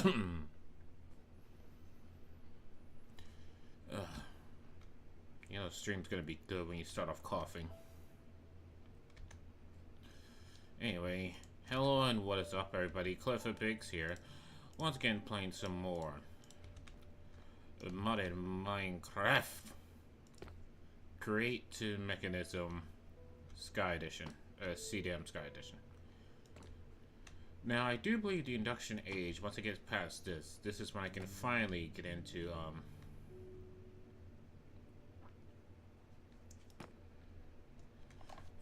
You know, the stream's gonna be good when you start off coughing. Anyway, hello and what is up, everybody? Clifford Biggs here. Once again, playing some more modded Minecraft. Create to Mekanism Sky Edition. CDM Sky Edition. Now, I do believe the induction age, once I get past this is when I can finally get into,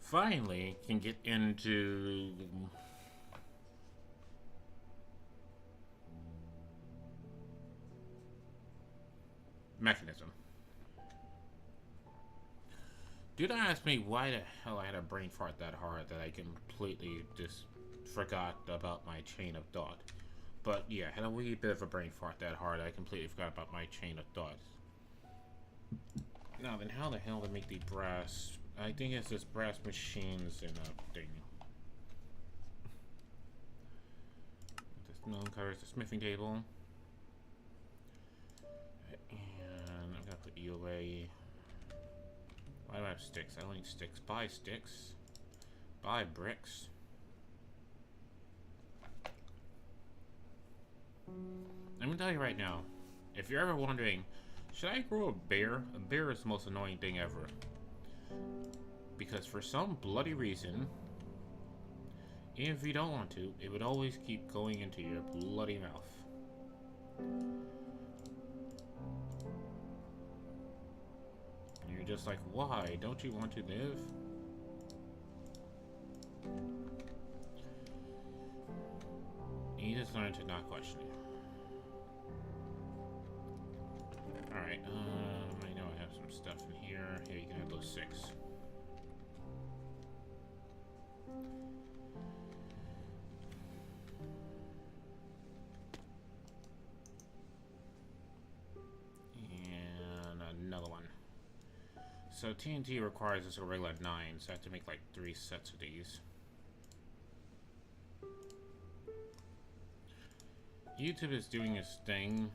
finally can get into Mekanism. Do not ask me why the hell I had a brain fart that hard that I completely just forgot about my chain of thought. But yeah, I had a wee bit of a brain fart that hard I completely forgot about my chain of thought. Now then, how the hell to make the brass? I think it's this brass machines and a thing. This no covers the smithing table. And I'm gonna put you away. Why do I have sticks? I don't need sticks. Buy sticks. Buy bricks. I'm gonna tell you right now, if you're ever wondering, should I grow a bear? A bear is the most annoying thing ever. Because for some bloody reason, even if you don't want to, it would always keep going into your bloody mouth. And you're just like, why? Don't you want to live? And you just learn to not question it. Alright, I know I have some stuff in here. Here, you can have those 6. And another one. So TNT requires us a regular 9, so I have to make like 3 sets of these. YouTube is doing its thing,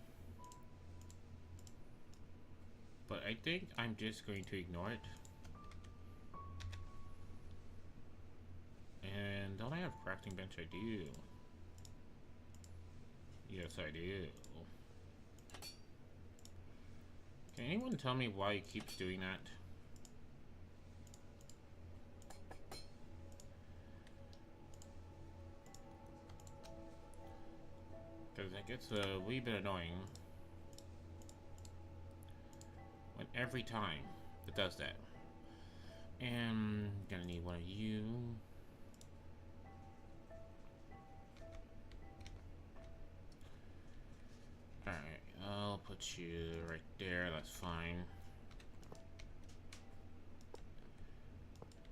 but I think I'm just going to ignore it. And don't I have a crafting bench? I do. Yes, I do. Can anyone tell me why he keeps doing that? Because that gets a wee bit annoying when every time it does that. And gonna need one of you. Alright, I'll put you right there, that's fine.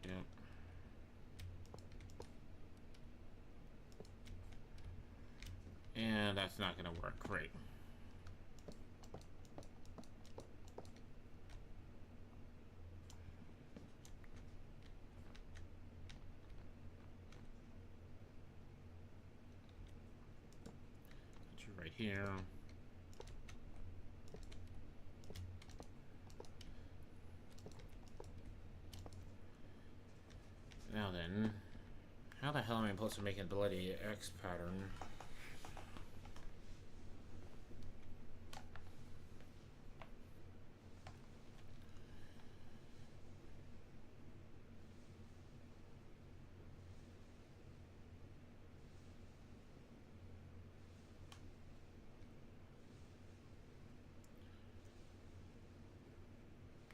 Yep. And that's not gonna work. Great. Put you right here. Now then, how the hell am I supposed to make a bloody X pattern?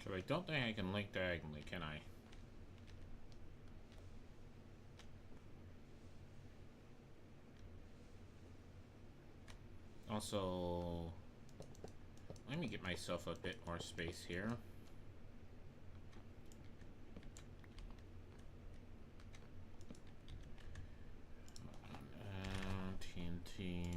So I don't think I can link diagonally, can I? Also, let me get myself a bit more space here. TNT.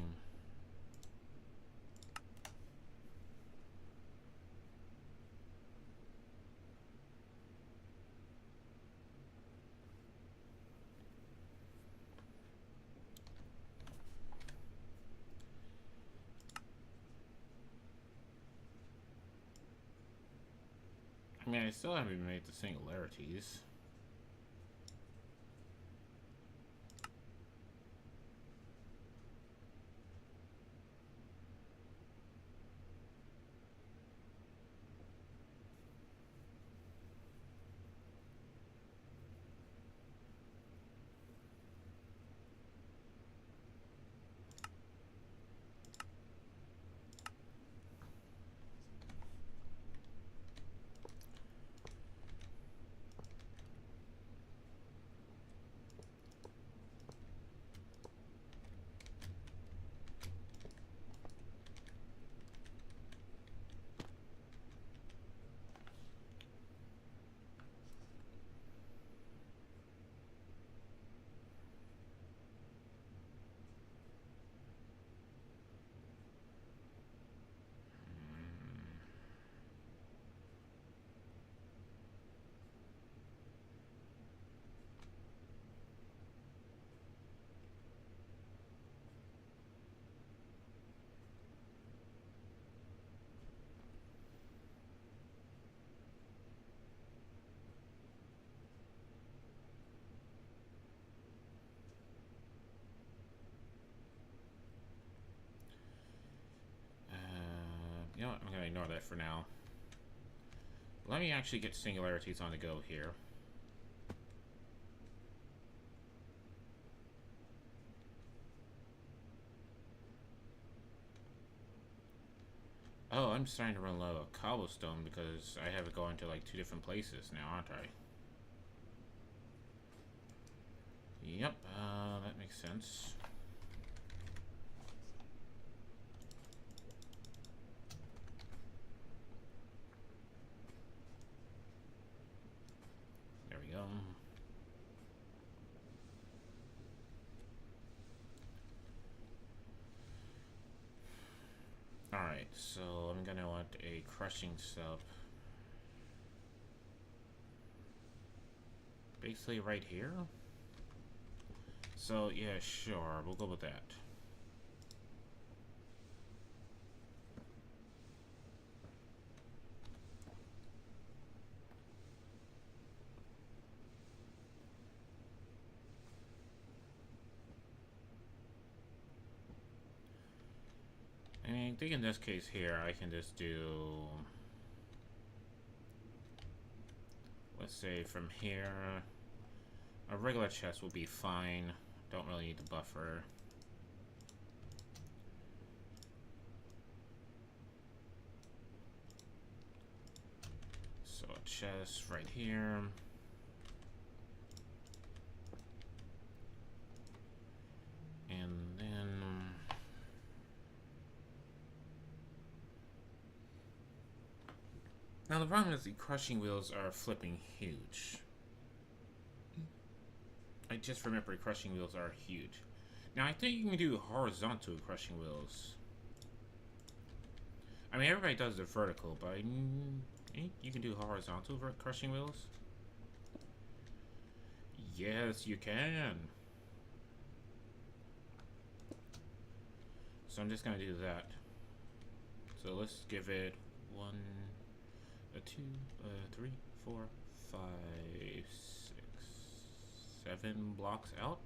I mean, I still haven't made the singularities. You know what? I'm gonna ignore that for now. Let me actually get singularities on the go here. Oh, I'm starting to run low of cobblestone because I have it going to like 2 different places now, aren't I? Yep, that makes sense. There we go. Alright, so I'm gonna want a crushing sub. Basically right here. So yeah, sure, we'll go with that. I think in this case here, I can just do, let's say from here, a regular chest will be fine. Don't really need the buffer. So a chest right here. And then now the problem is the crushing wheels are flipping huge. I just remembered crushing wheels are huge. Now I think you can do horizontal crushing wheels. I mean, everybody does the vertical, but you can do horizontal crushing wheels. Yes, you can. So I'm just gonna do that. So let's give it 1, 2, 3, 4, 5, 6, 7 blocks out.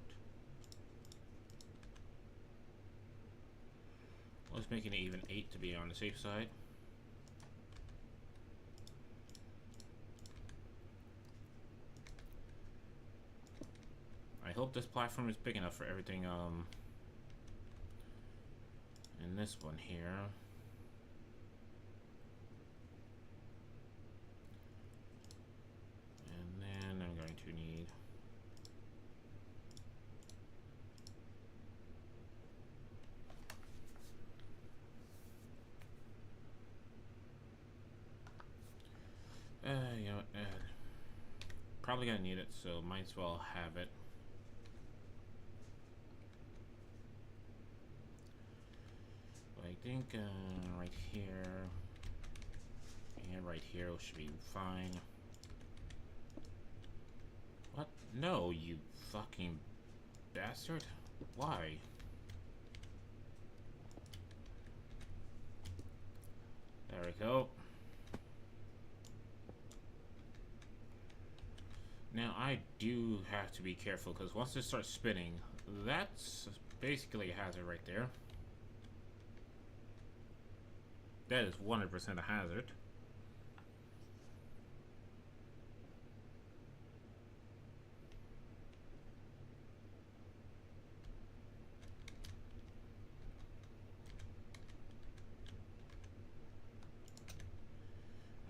Let's make it even 8 to be on the safe side. I hope this platform is big enough for everything in this one here. And then I'm going to need you know, probably gonna need it, so might as well have it. I think right here and right here should be fine. What? No, you fucking bastard. Why? There we go. Now I do have to be careful because once it starts spinning, that's basically a hazard right there. That is 100% a hazard.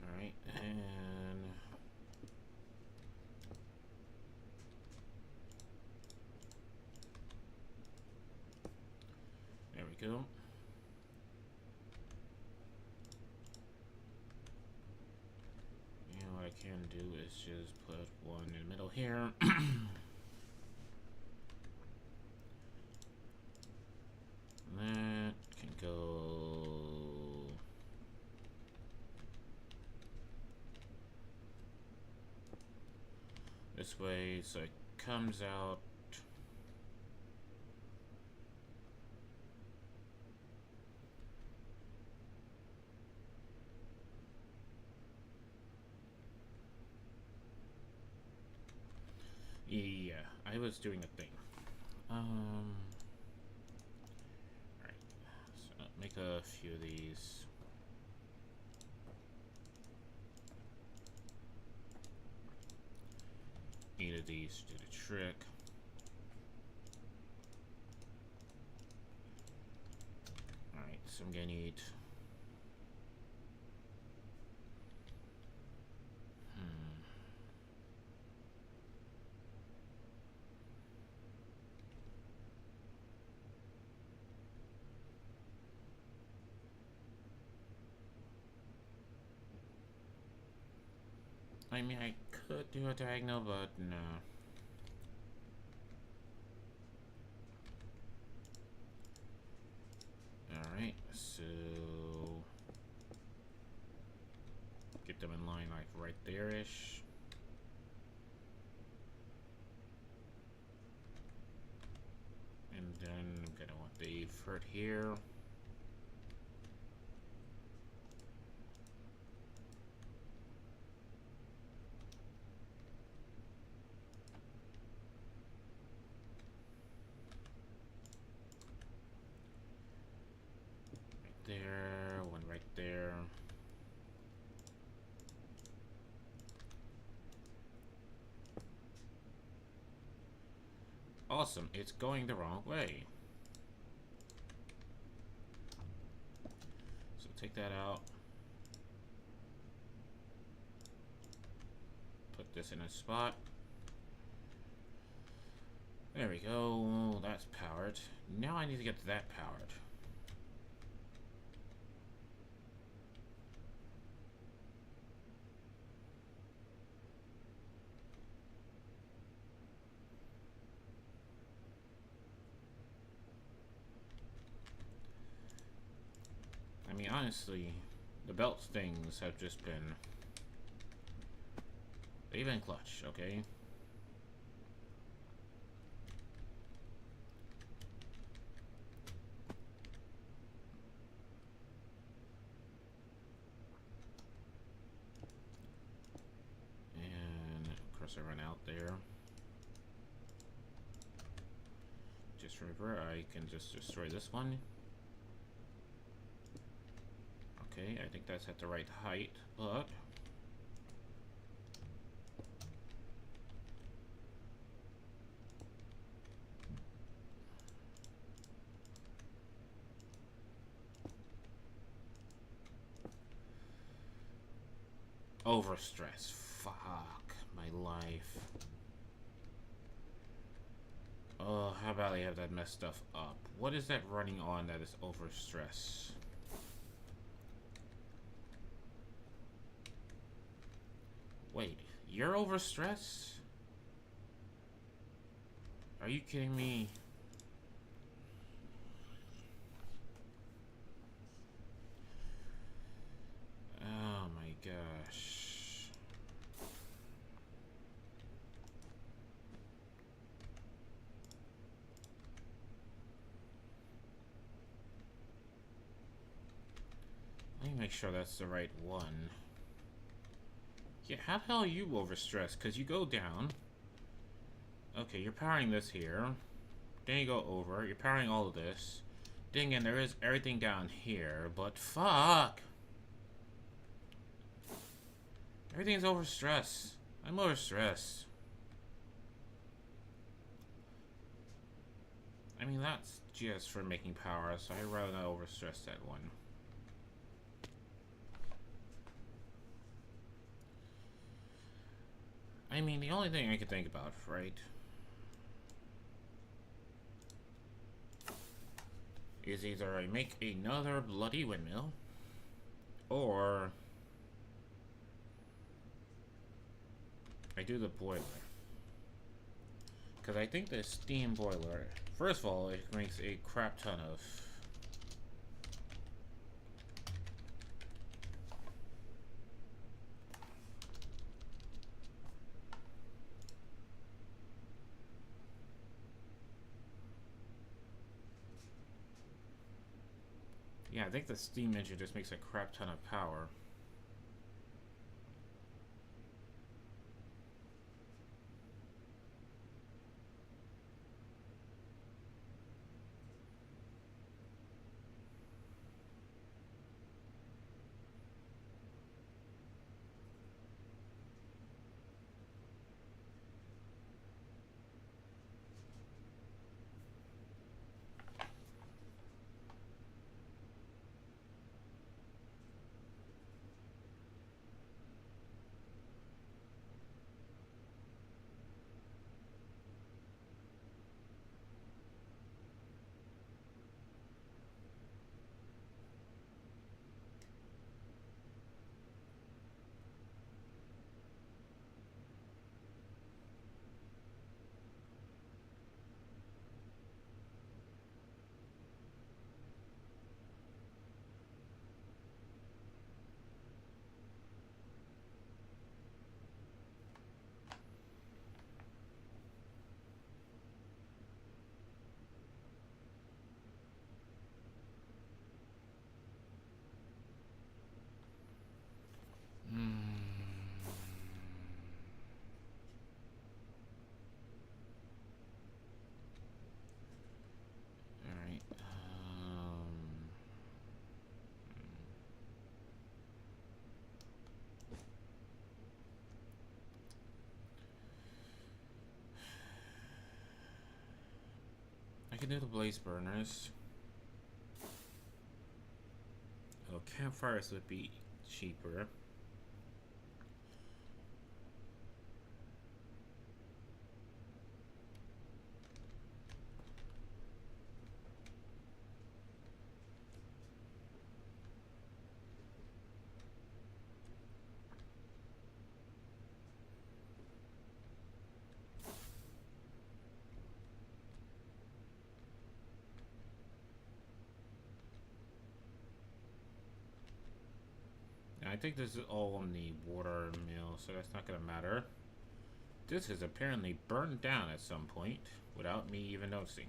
Alright, and there we go. And what I can do is just put one in the middle here. That can go this way, so it comes out. Yeah, I was doing a thing. Alright, so make a few of these. Eight of these do the trick. Alright, so I'm gonna need I mean, I could do a diagonal, but no. Alright, so get them in line like right there-ish. And then I'm gonna want the vert here. There, one right there. Awesome, it's going the wrong way. So take that out. Put this in a spot. There we go, that's powered. Now I need to get that powered. I mean, honestly, the belt things have just been... they've been clutch, okay? And, of course, I run out there. Just remember, I can just destroy this one. Okay, I think that's at the right height, but... overstress. Fuck my life. Oh, how about I have that messed stuff up? What is that running on that is overstress? Wait, you're overstress? Are you kidding me? Oh my gosh. Let me make sure that's the right one. Yeah, how the hell are you overstressed? Because you go down. Okay, you're powering this here. Then you go over. You're powering all of this. Then again, there is everything down here. But fuck! Everything's overstressed. I'm overstressed. I mean, that's just for making power, so I'd rather not overstress that one. I mean, the only thing I can think about, right, is either I make another bloody windmill, or I do the boiler. Because I think the steam boiler, first of all, it makes a crap ton of... Yeah, I think the steam engine just makes a crap ton of power. Alright, I can do the blaze burners. Oh, campfires would be cheaper. I think this is all on the water mill, so that's not going to matter. This is apparently burned down at some point without me even noticing.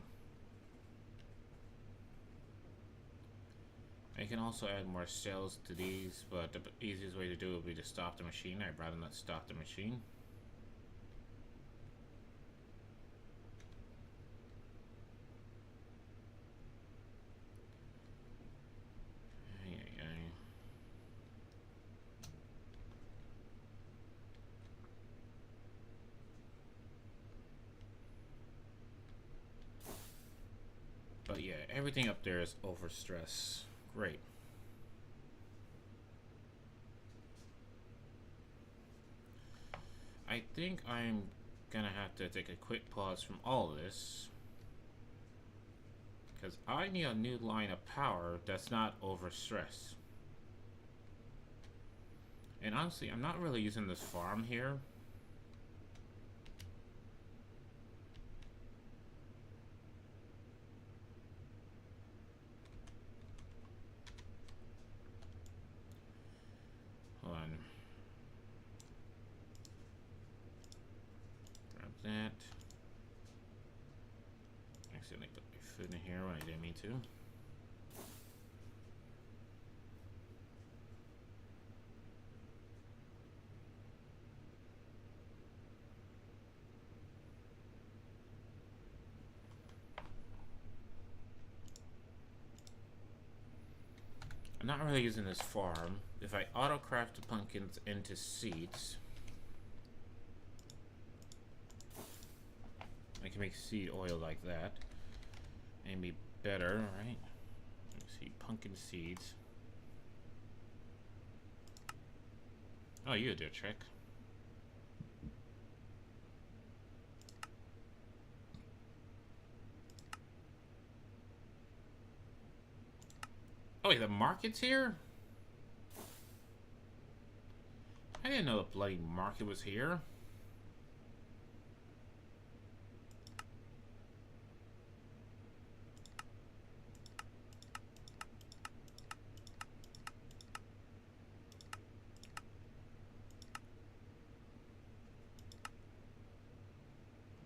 I can also add more cells to these, but the easiest way to do it would be to stop the machine. I'd rather not stop the machine. But yeah, everything up there is overstress. Great. I think I'm gonna have to take a quick pause from all of this, because I need a new line of power that's not overstressed. And honestly, I'm not really using this farm here. Hold on. Grab that. Accidentally put my food in here when I didn't mean to. I'm not really using this farm. If I auto-craft the pumpkins into seeds, I can make seed oil like that. And be better, right? Let's see, pumpkin seeds. Oh, you do a trick. Oh wait, the market's here? I didn't know the bloody market was here.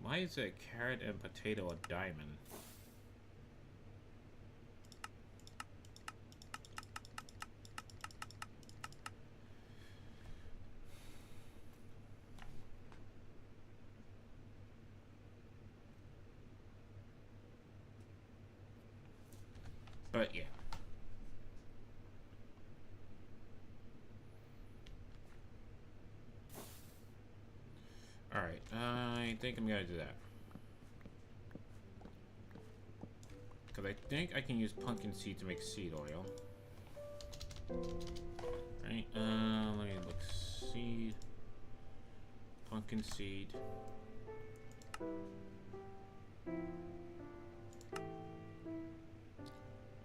Why is a carrot and potato a diamond? But yeah. Alright, I think I'm gonna do that. Because I think I can use pumpkin seed to make seed oil. Right, let me look. Seed. Pumpkin seed.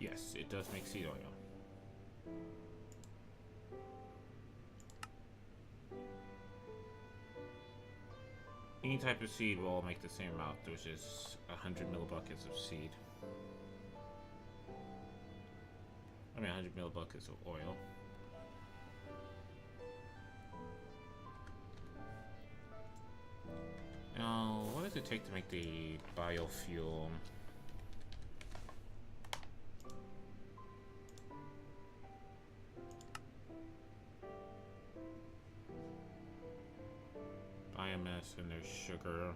Yes, it does make seed oil. Any type of seed will make the same amount, which is 100 millibuckets of seed. I mean 100 millibuckets of oil. Now, what does it take to make the biofuel? Biomass and there's sugar.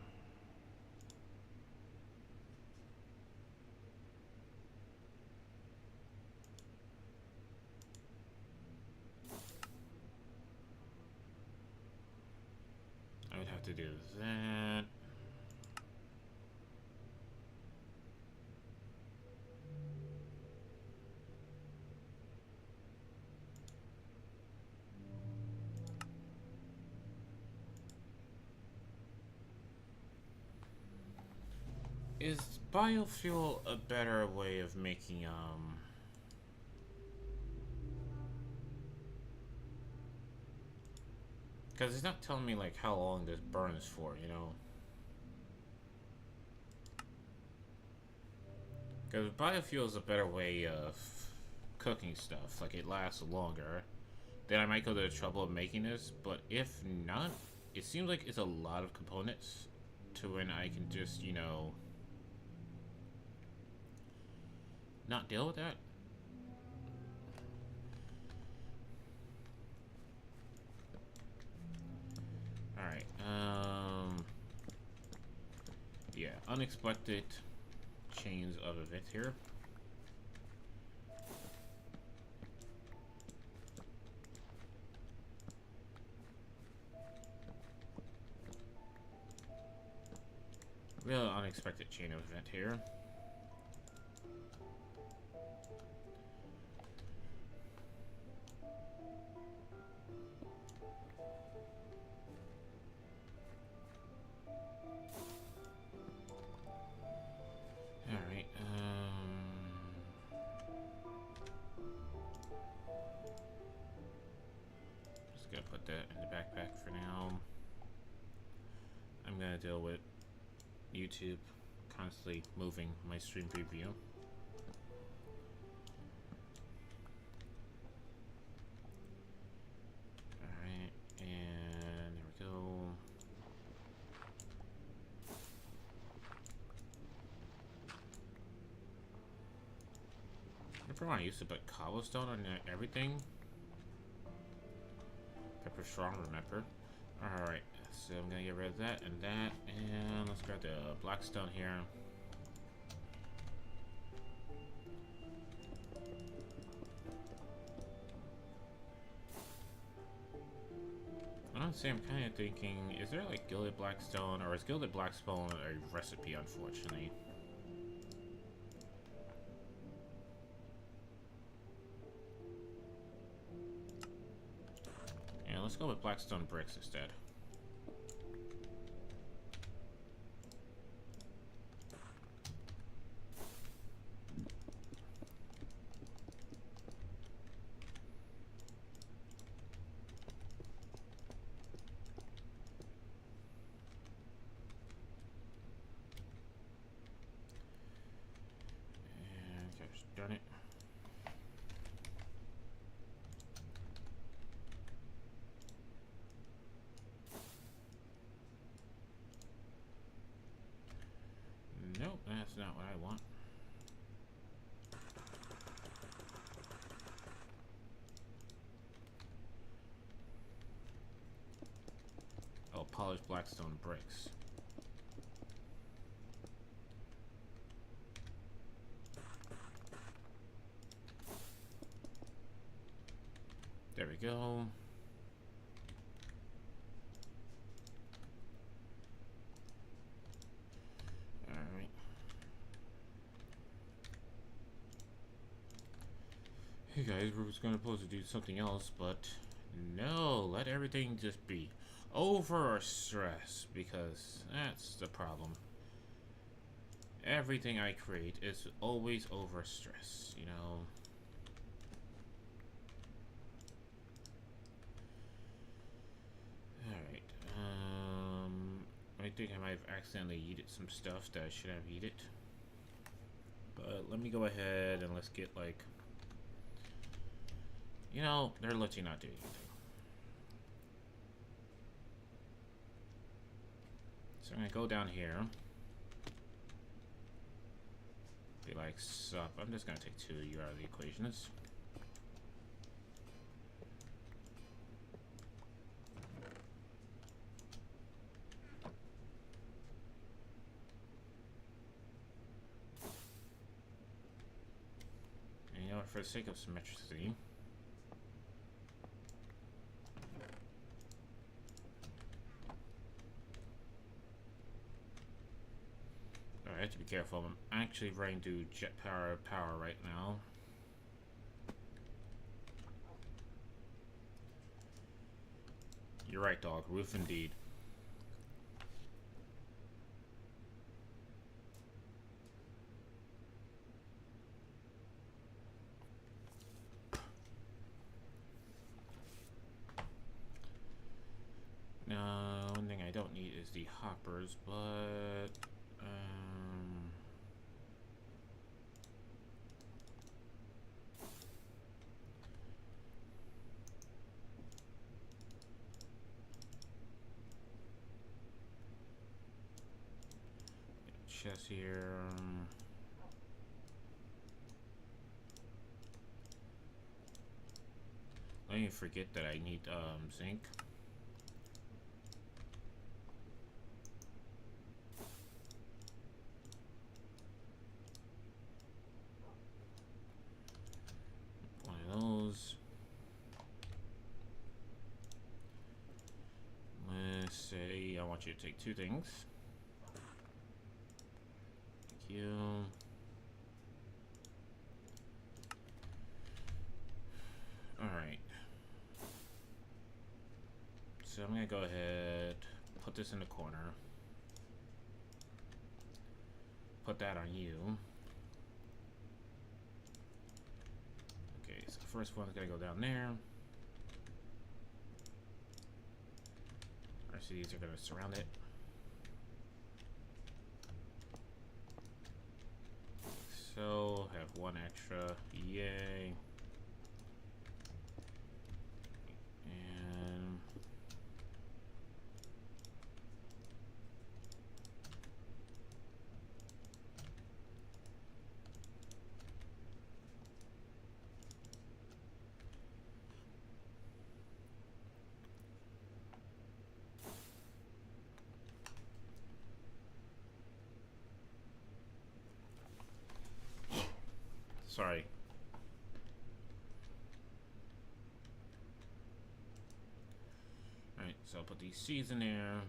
I would have to do that. Is biofuel a better way of making, because it's not telling me, like, how long this burns for, you know? Because biofuel is a better way of cooking stuff, like, it lasts longer. Then I might go to the trouble of making this, but if not, it seems like it's a lot of components to when I can just, you know, not deal with that. Alright, yeah, unexpected chains of events here. Real unexpected chain of event here. Alright, just gonna put that in the backpack for now. I'm gonna deal with YouTube constantly moving my stream preview. Alright, and there we go. Remember when I used to put cobblestone on everything? Pepper strong, remember? Alright, so I'm gonna get rid of that and that, and let's grab the blackstone here. honestly, I'm kind of thinking, is there like gilded blackstone, or is gilded blackstone a recipe, unfortunately? Yeah, let's go with blackstone bricks instead. Done it. Nope, that's not what I want. Oh, polished blackstone bricks. There we go. Alright. Hey guys, we was supposed to do something else, but no, let everything just be. Over stress, because that's the problem. Everything I create is always over stress, you know. Alright, I think I might have accidentally yeeted some stuff that I should have yeeted. But let me go ahead and let's get like, you know, they're letting you not do anything. So I'm gonna go down here. Be like, sup. I'm just gonna take 2 of you out of the equations. And you know what, for the sake of symmetry, I have to be careful. I'm actually running to jet power right now. You're right, dog. Roof indeed. Now, one thing I don't need is the hoppers, but chest here. Let me forget that I need zinc. One of those. Let's say I want you to take 2 things. Thank you. Alright. So I'm gonna go ahead, put this in the corner. Put that on you. Okay, so the first one's gonna go down there. RCDs are gonna surround it. So, have 1 extra. Yay. And sorry. Alright, So I'll put these seeds in there.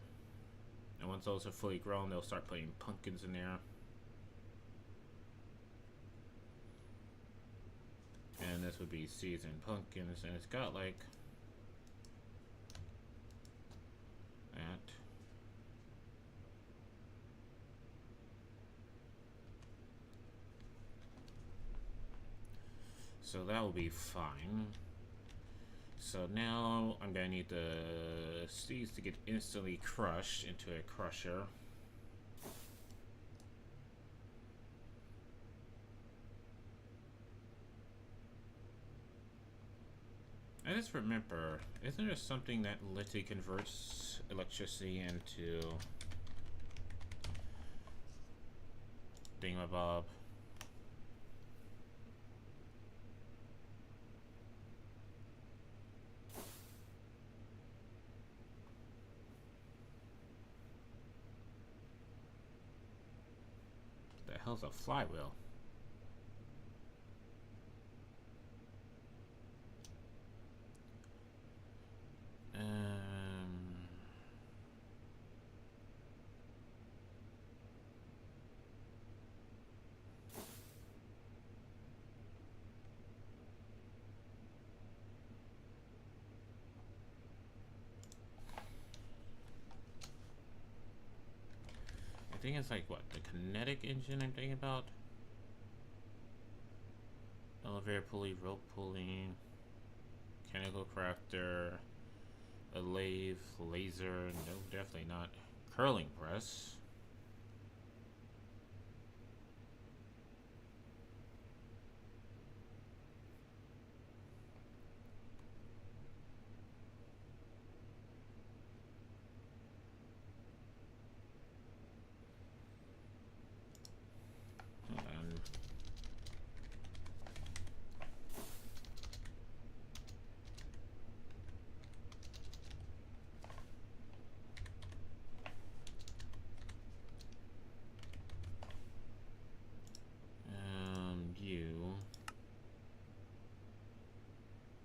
And once those are fully grown, they'll start putting pumpkins in there. And this would be seeds and pumpkins, and it's got like that. So that will be fine. So now I'm gonna need the seeds to get instantly crushed into a crusher. I just remember, isn't there something that literally converts electricity into thingamabob? The hell's a flywheel? I think it's like what, the kinetic engine I'm thinking about? Elevator pulley, rope pulling, mechanical crafter, a lathe, laser, no, definitely not. Curling press.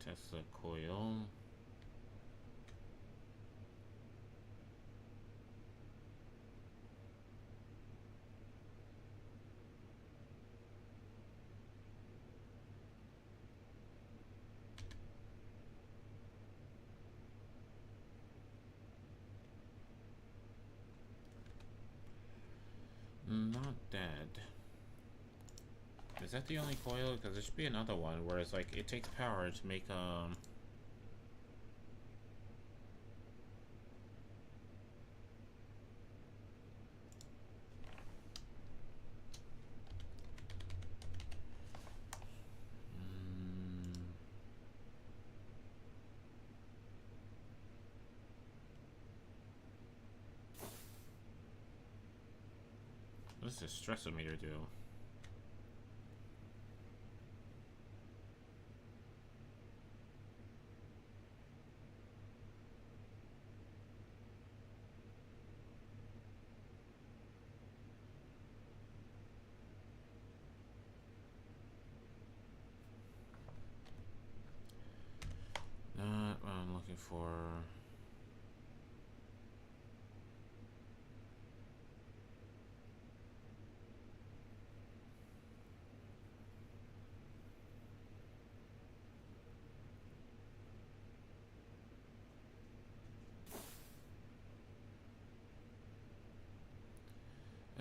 Tesla coil. Not dead. Is that the only coil? Because there should be another one where it's like it takes power to make what does this stressometer do? Not what I'm looking for.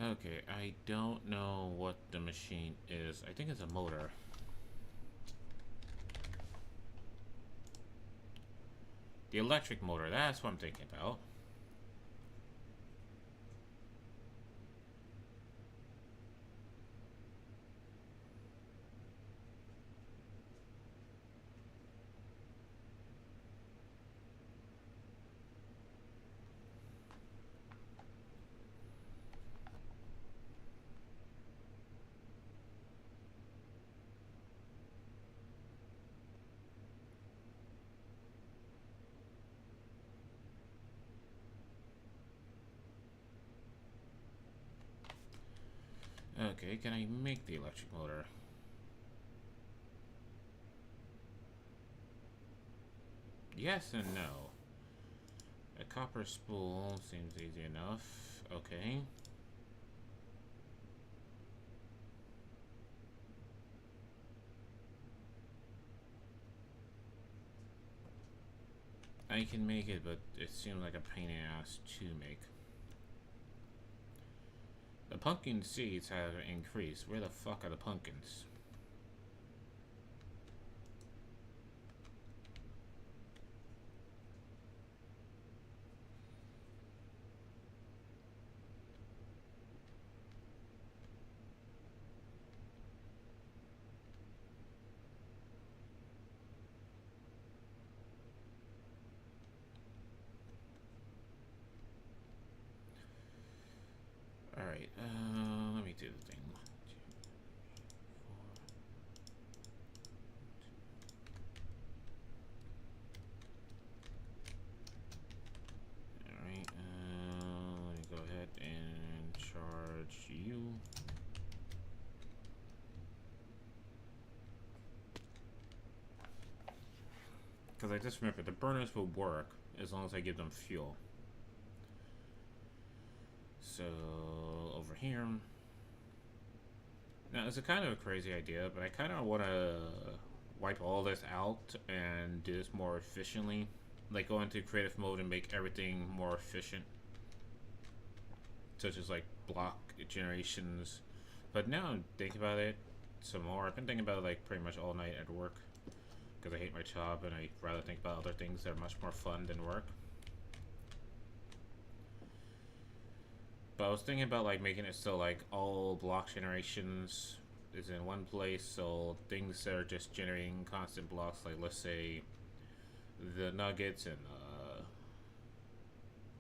Okay, I don't know what the machine is. I think it's a motor. The electric motor, that's what I'm thinking about. Okay, can I make the electric motor? Yes and no. A copper spool seems easy enough. Okay. I can make it, but it seems like a pain in the ass to make. The pumpkin seeds have increased. Where the fuck are the pumpkins? Alright, let me do the thing. Alright, let me go ahead and charge you. Because I just remember the burners will work as long as I give them fuel. So, over here. Now, it's a kind of a crazy idea, but I kind of want to wipe all this out and do this more efficiently. Like, go into creative mode and make everything more efficient. Such as, like, block generations. But now I'm thinking about it some more. I've been thinking about it, like, pretty much all night at work. Because I hate my job and I'd rather think about other things that are much more fun than work. But I was thinking about like making it so like all block generations is in one place, so things that are just generating constant blocks, like let's say the nuggets and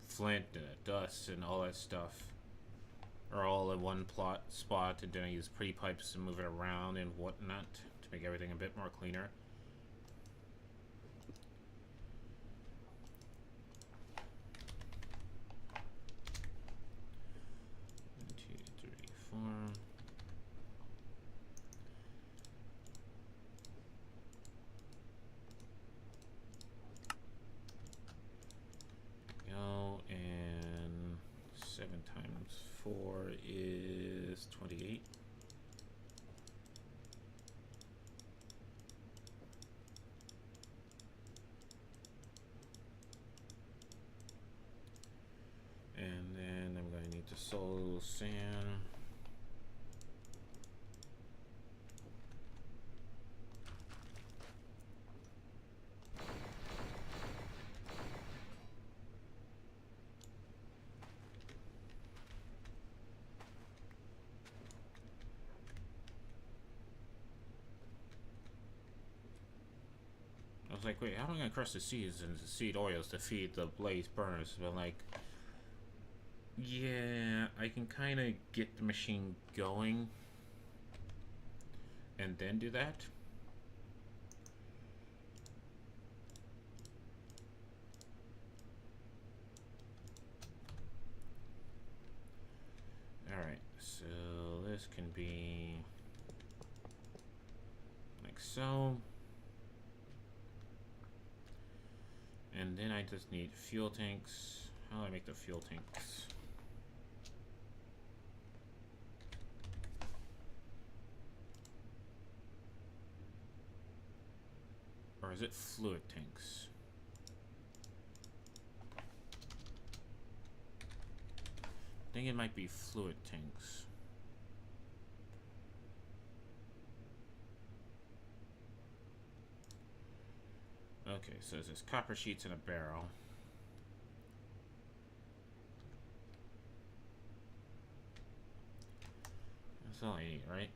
flint and dust and all that stuff are all in one spot, and then I use pretty pipes to move it around and whatnot to make everything a bit more cleaner. Go, and 7 times 4 is 28. And then I'm going to need to soul sand. I was like, wait, how am I going to crush the seeds and the seed oils to feed the blaze burners? But like, yeah, I can kind of get the machine going and then do that. Alright, so this can be like so. And then I just need fuel tanks. How do I make the fuel tanks? Or is it fluid tanks? I think it might be fluid tanks. Okay, so there's copper sheets in a barrel. That's all I need, right?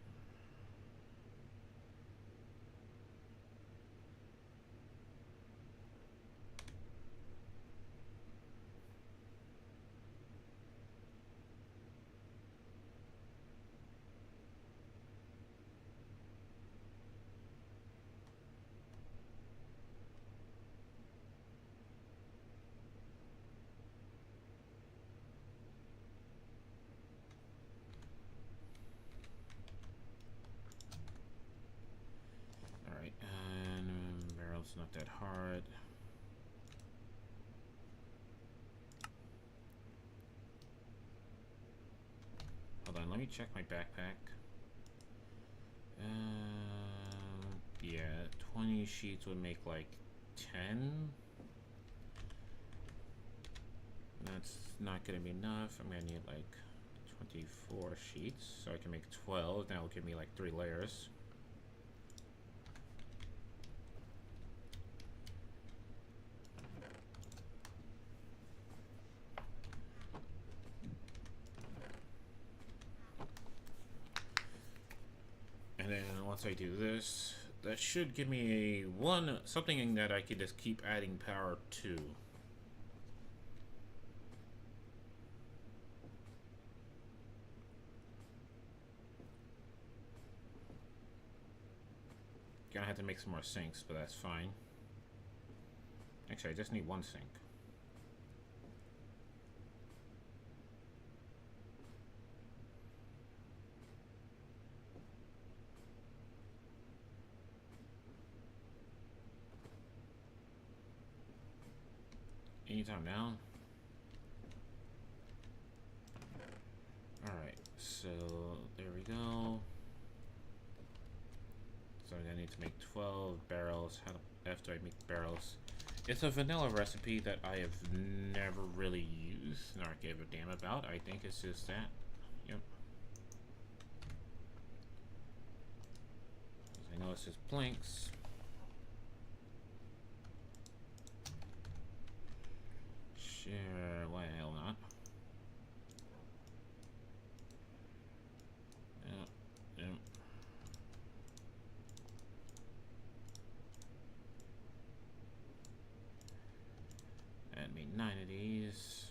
Alright, and barrel's not that hard. let me check my backpack. Yeah, 20 sheets would make like 10. That's not gonna be enough. I'm gonna need like 24 sheets, so I can make 12. That will give me like 3 layers. And then once I do this, that should give me something that I could just keep adding power to. Gonna have to make some more sinks, but that's fine. Actually, I just need 1 sink. Anytime now. Alright, so there we go. So I'm gonna need to make 12 barrels. How the F do I make barrels? It's a vanilla recipe that I have never really used, nor gave a damn about. I think it's just that. Yep. I know it's just planks. Sure, why the hell not? Yep, yep. Add me 9 of these.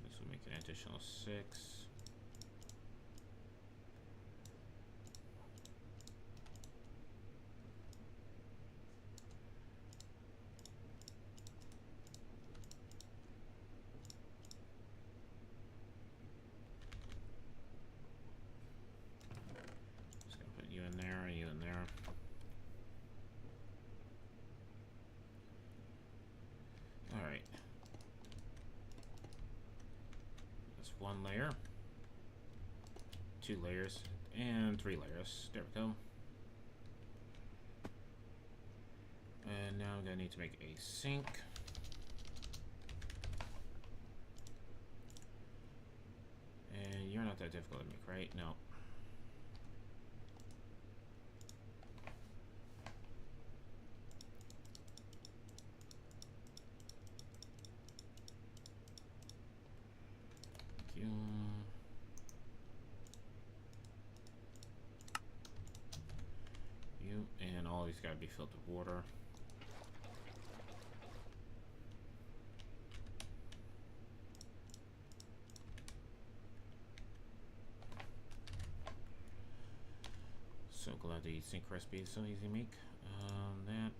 This will make an additional 6. Alright. That's 1 layer. 2 layers. And 3 layers. There we go. And now I'm going to need to make a sink. And you're not that difficult to make, right? No. And all these gotta be filled with water. So glad the sink recipe is so easy to make. That.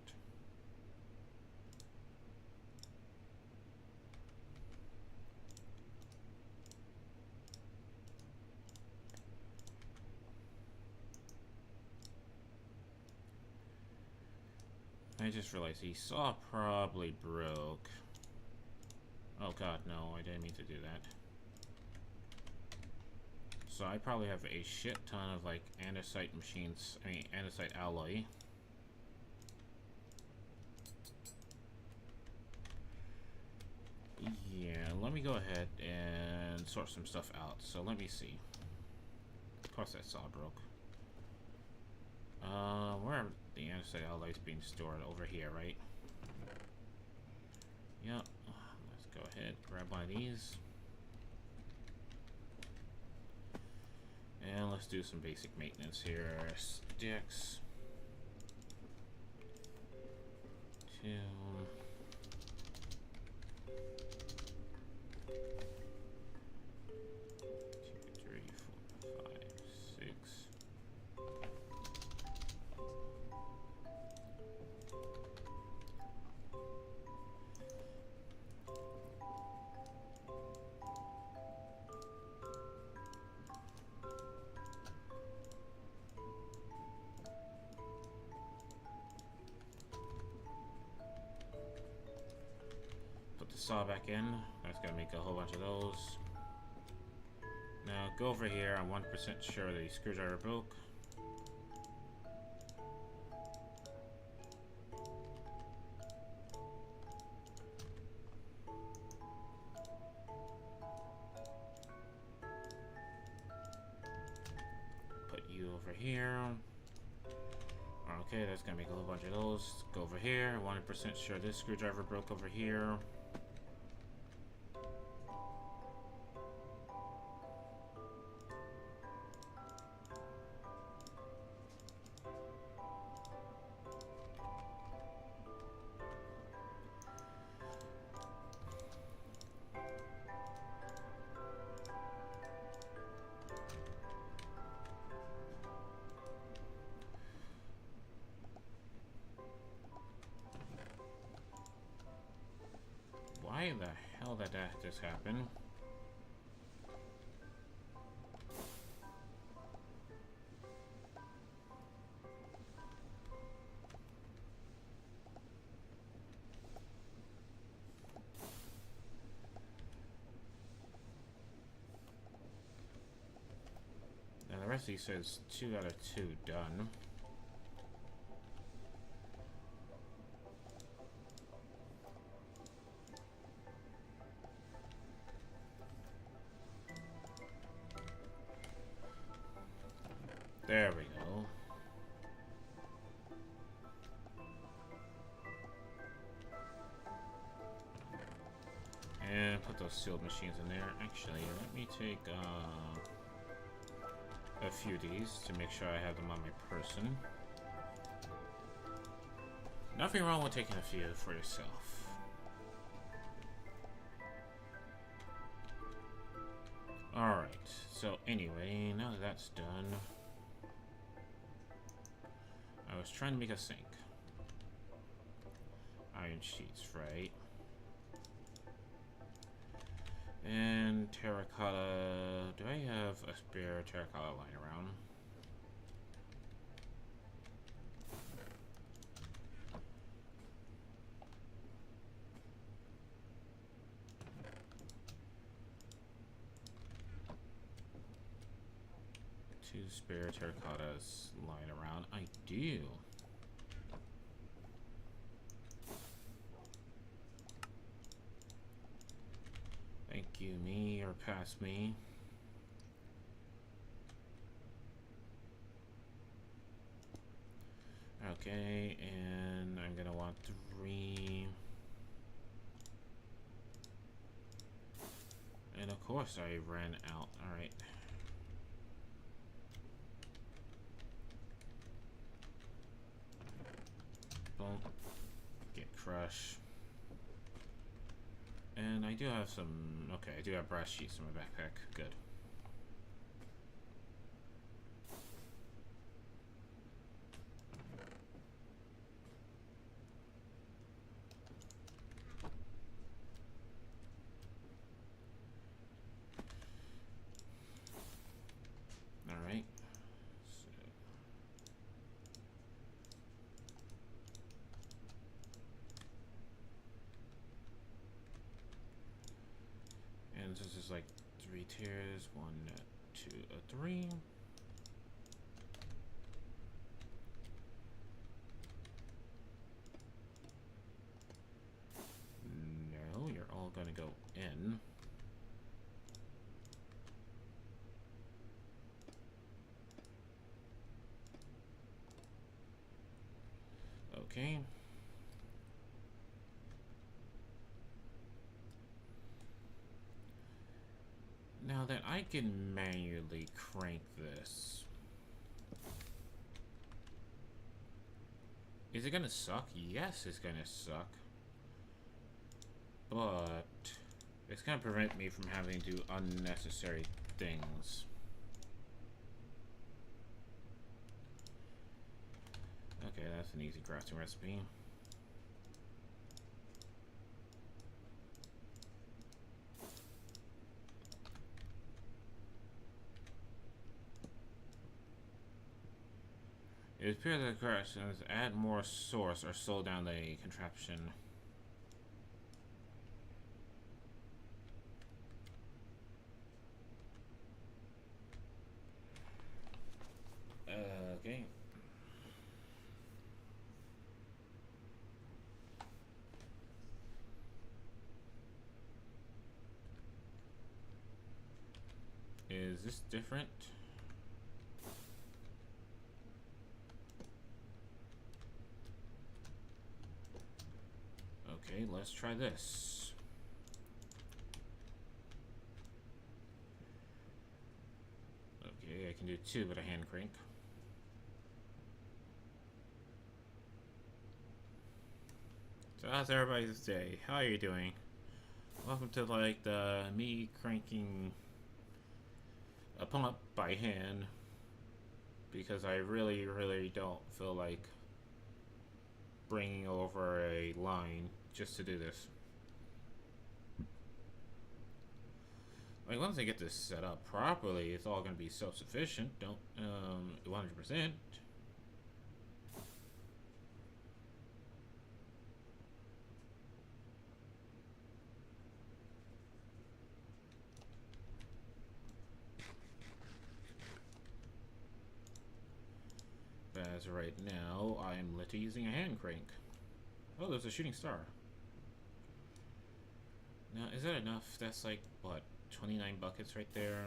I just realized the saw probably broke. Oh god, no, I didn't mean to do that. So I probably have a shit ton of like andesite machines, andesite alloy. Yeah, let me go ahead and sort some stuff out. So let me see. Of course that saw broke. Where are the andesite alloys being stored? Over here, right? Yep. Let's go ahead, grab one of these. And let's do some basic maintenance here. Sticks. 2. 3, 4, 5, 6. saw back in. That's gonna make a whole bunch of those. Now go over here. I'm 1% sure the screwdriver broke. Put you over here. Okay, that's gonna make a whole bunch of those. Go over here. 100% sure this screwdriver broke over here. Why the hell did that just happen? Now the rest of these says 2 out of 2 done. There we go. And put those sealed machines in there. Actually, let me take a few of these to make sure I have them on my person. Nothing wrong with taking a few for yourself. Alright, so anyway, now that that's done, I was trying to make a sink. Iron sheets, right? And terracotta. Do I have a spare terracotta lying around? Two spare terracottas lying around. I do. Thank you, me or pass me. Okay, and I'm gonna want 3. And of course I ran out. Alright. Boom. Get crushed. And I do have some, okay, I do have brass sheets in my backpack. Good. All right. And this is like 3 tiers, 1, 2, 3. No, you're all gonna go in. Okay. Now that I can manually crank this, is it gonna suck? Yes, it's gonna suck. But it's gonna prevent me from having to do unnecessary things. Okay, that's an easy crafting recipe. It appears that the corrections add more source or slow down the contraption. Okay. Is this different? Okay, let's try this. Okay, I can do 2 with a hand crank. So how's everybody's day? How are you doing? Welcome to like the me cranking a pump by hand because I really don't feel like bringing over a line just to do this. Like once I get this set up properly, it's all going to be self-sufficient. Don't 100%. As of right now, I'm literally using a hand crank. Oh, there's a shooting star. Now, is that enough? That's like, what, 29 buckets right there?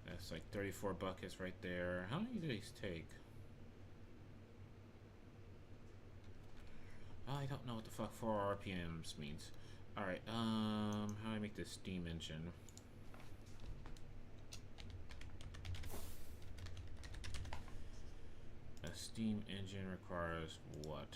That's like 34 buckets right there. How many do these take? Oh, I don't know what the fuck 4 RPMs means. Alright, how do I make this steam engine? A steam engine requires what?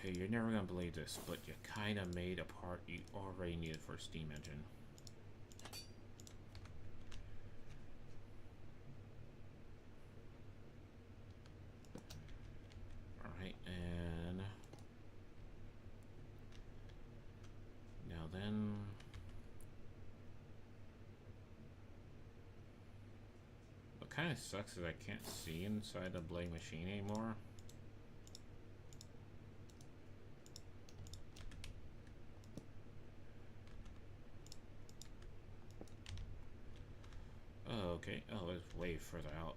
Hey, you're never gonna believe this, but you kinda made a part you already needed for a steam engine. Alright, and now then what kinda sucks is I can't see inside the blade machine anymore. Oh, okay. Oh, it's way further out.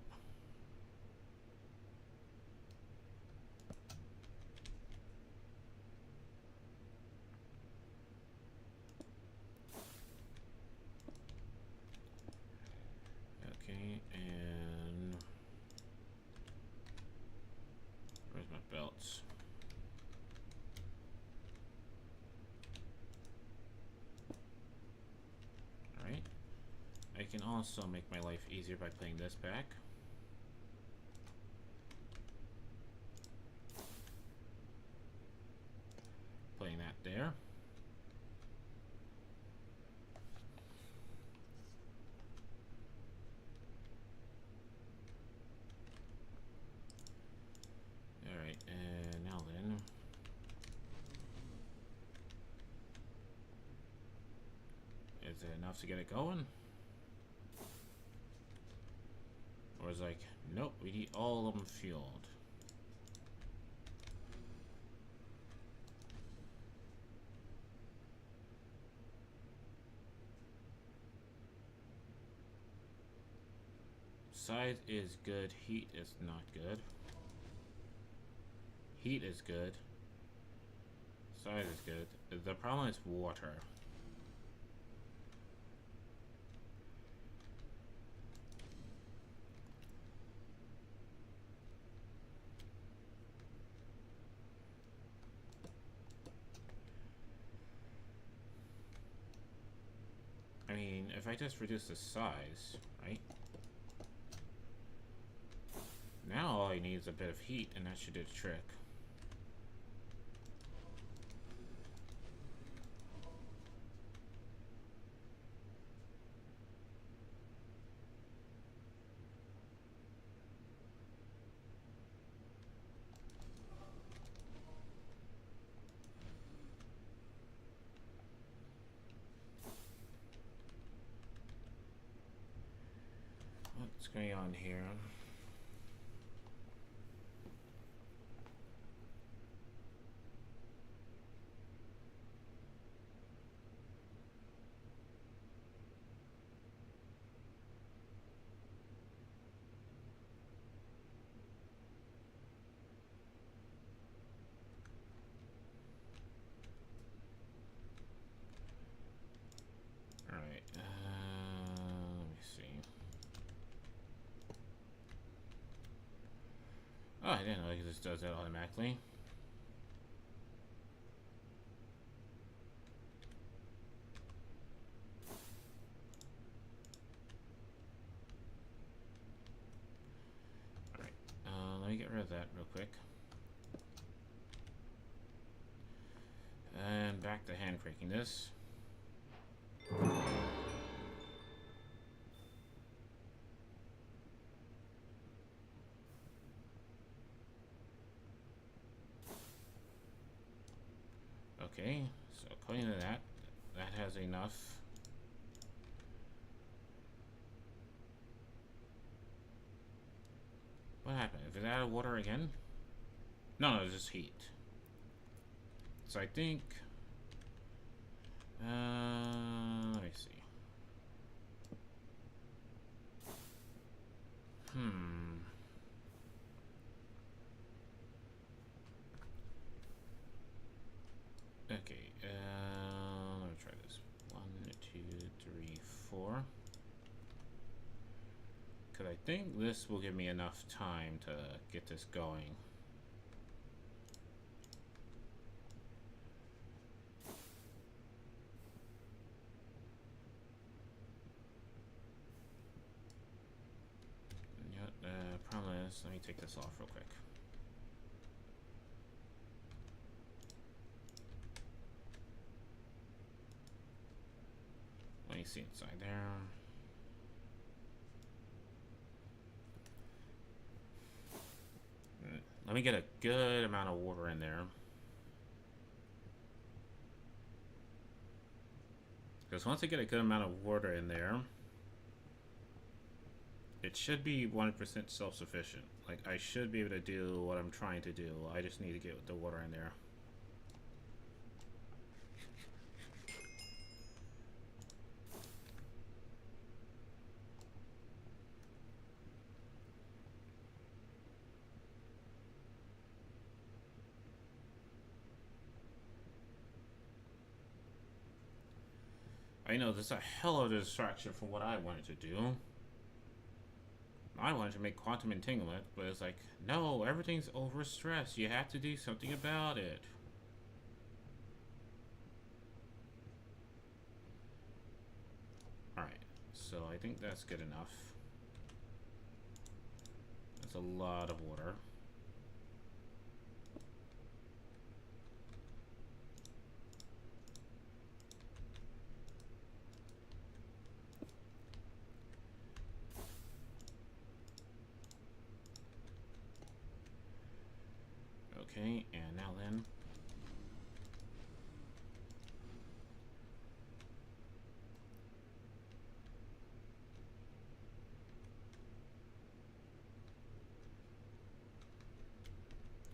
Okay, and where's my belts? Alright. I can also make my life easier by putting this back. Putting that there. Alright, and now then. Is it enough to get it going? Or is it like, nope, we need all of them fueled. Size is good, heat is not good. Heat is good. Size is good. The problem is water. I mean, if I just reduce the size, right? Now all I need is a bit of heat and that should do the trick. going on here? Alright, let me see. Oh, I didn't know this does that automatically. Alright, let me get rid of that real quick. And back to hand cranking this. Okay, so according to that, that has enough. What happened? Is it out of water again? No, it's just heat. So I think, let me see. Okay, let me try this. 1, 2, 3, 4. Because I think this will give me enough time to get this going. Problem is, let me take this off real quick. Let me see inside there. Let me get a good amount of water in there. Because once I get a good amount of water in there, it should be 100% self-sufficient. Like, I should be able to do what I'm trying to do. I just need to get the water in there. I know this is a hell of a distraction from what I wanted to do. I wanted to make quantum entanglement, but it's like, no, everything's overstressed. You have to do something about it. Alright, so I think that's good enough. That's a lot of water. Okay, and now then.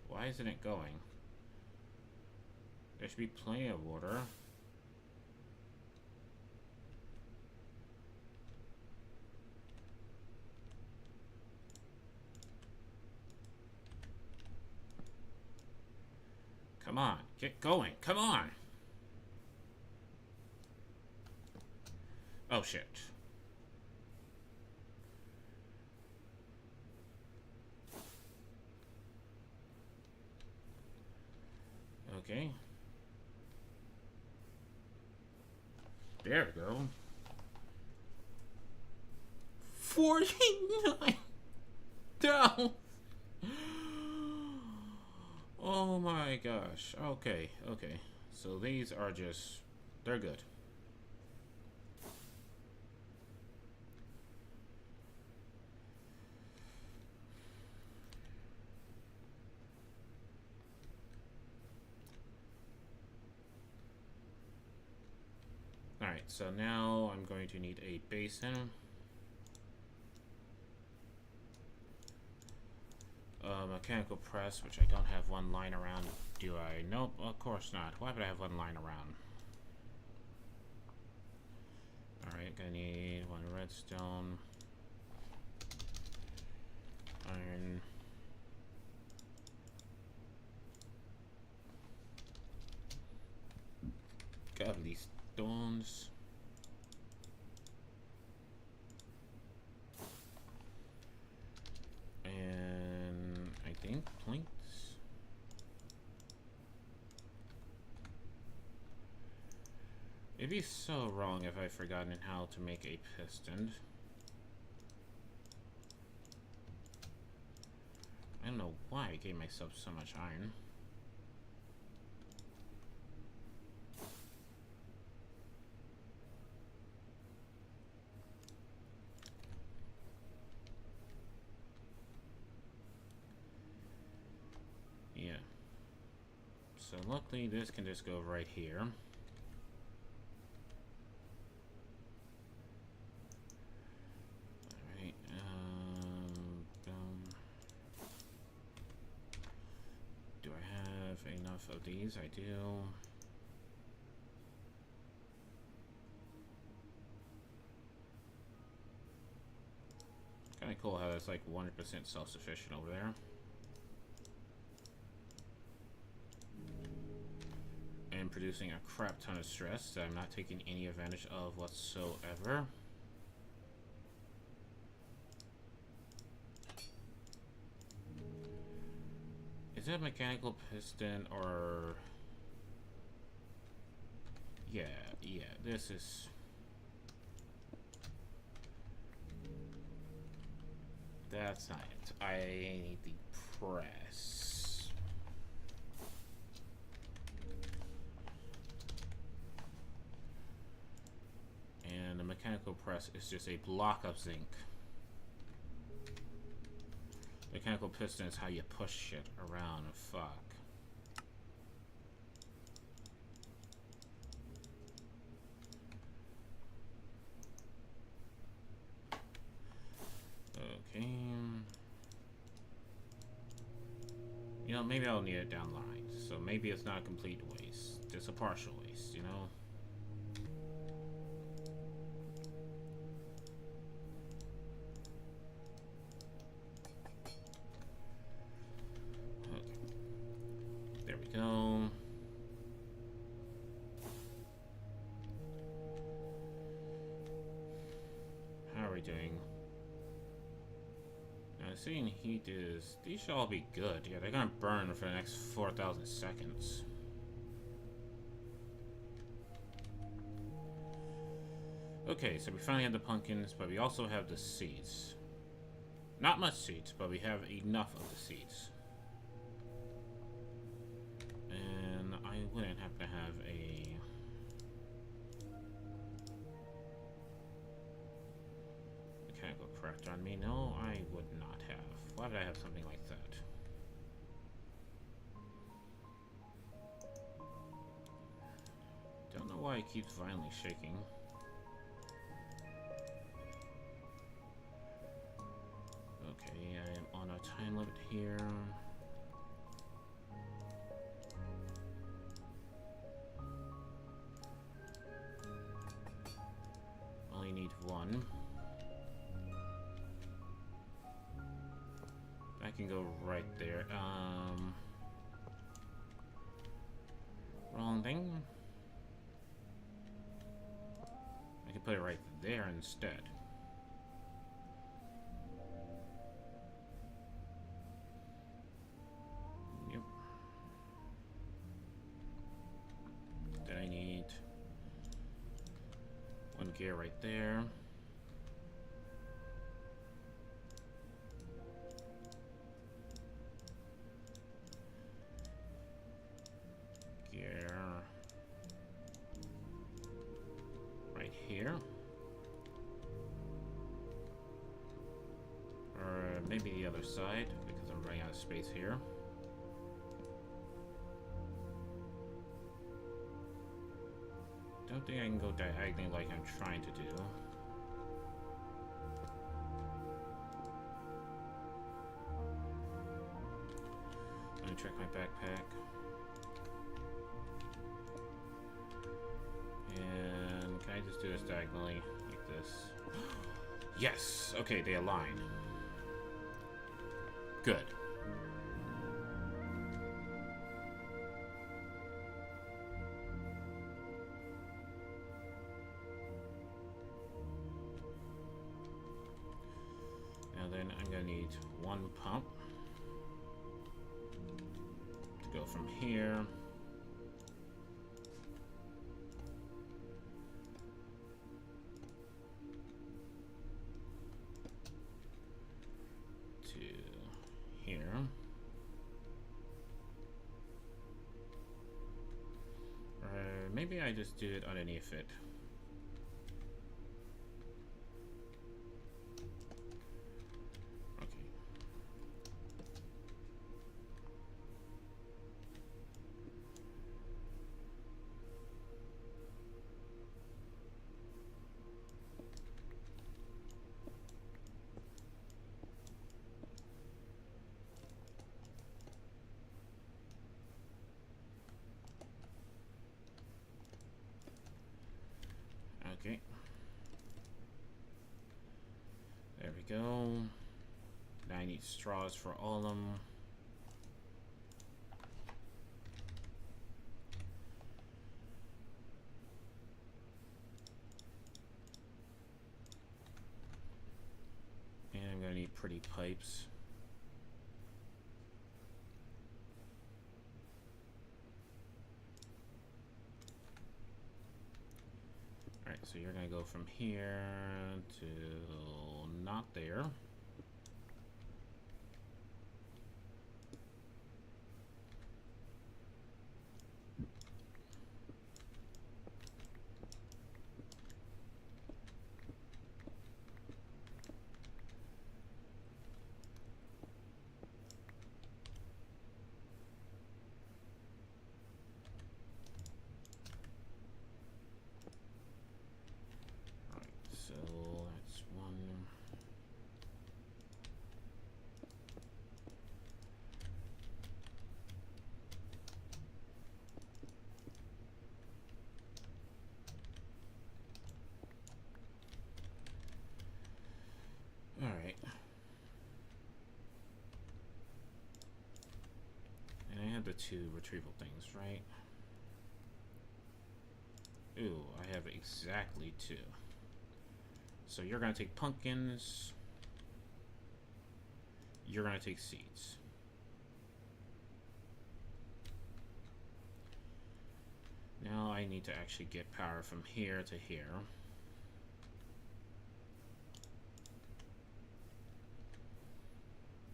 Why isn't it going? There should be plenty of water. Come on, get going, come on! Oh shit. Okay. There we go. 49 down. Oh my gosh. Okay, okay. So these are just, they're good. Alright, so now I'm going to need a basin. Mechanical press, which I don't have one lying around. Do I? Nope, of course not. Why would I have one lying around? Alright, gonna need one redstone. Iron. Got these stones. And I think planks. It'd be so wrong if I've forgotten how to make a piston. I don't know why I gave myself so much iron. Yeah. So luckily this can just go right here. Alright, do I have enough of these? I do. Kinda cool how that's like 100% self-sufficient over there. And producing a crap ton of stress that I'm not taking any advantage of whatsoever. Is it a mechanical piston or... Yeah, this is... That's not it. I need the press. And the mechanical press is just a block of zinc. Mechanical piston is how you push shit around. Fuck. Okay. You know, maybe I'll need it down the line. So maybe it's not a complete waste. Just a partial waste, you know? There we go. How are we doing? Now, seeing heat is... These should all be good. Yeah, they're gonna burn for the next 4,000 seconds. Okay, so we finally have the pumpkins, but we also have the seeds. Not much seeds, but we have enough of the seeds. And I wouldn't happen to have a... mechanical corrector on me. No, I would not have. Why would I have something like that? Don't know why it keeps violently shaking. Okay, I am on a time limit here. Only need one. I can go right there. Wrong thing. I can put it right there instead. Yep. Then I need one gear right there. Gear right here. Or maybe the other side, because I'm running out of space here. Don't think I can go diagonally like I'm trying to do. backpack. And can I just do this diagonally like this? Yes! Okay, they align. Good. Now then, I'm gonna need one pump to go from here to here. Or maybe I just do it underneath it. Okay. There we go. Now I need straws for all of them. And I'm gonna need pretty pipes. Alright, so you're gonna go from here to not there. So that's one. All right. And I have the two retrieval things, right? Ooh, I have exactly two. So you're gonna take pumpkins. You're gonna take seeds. Now I need to actually get power from here to here.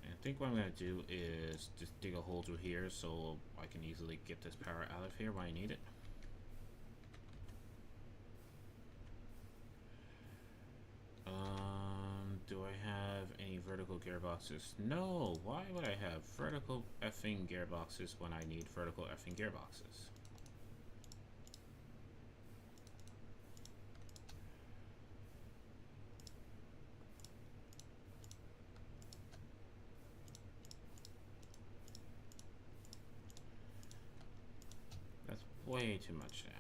And I think what I'm gonna do is just dig a hole through here so I can easily get this power out of here when I need it. Do I have any vertical gearboxes? No! Why would I have vertical effing gearboxes when I need vertical effing gearboxes? That's way too much to ask.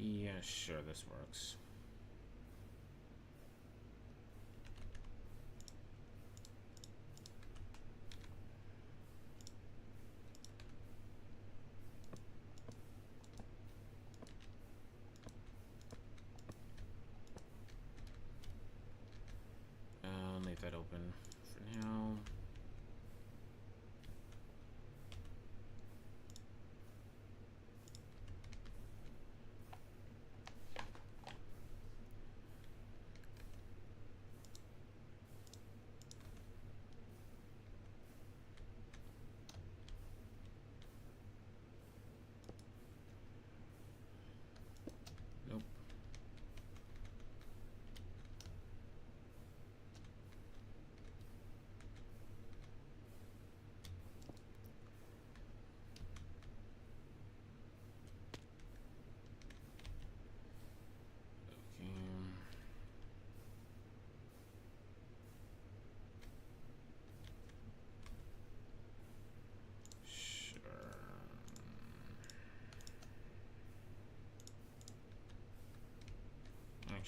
Yeah, sure, this works. Leave that open for now.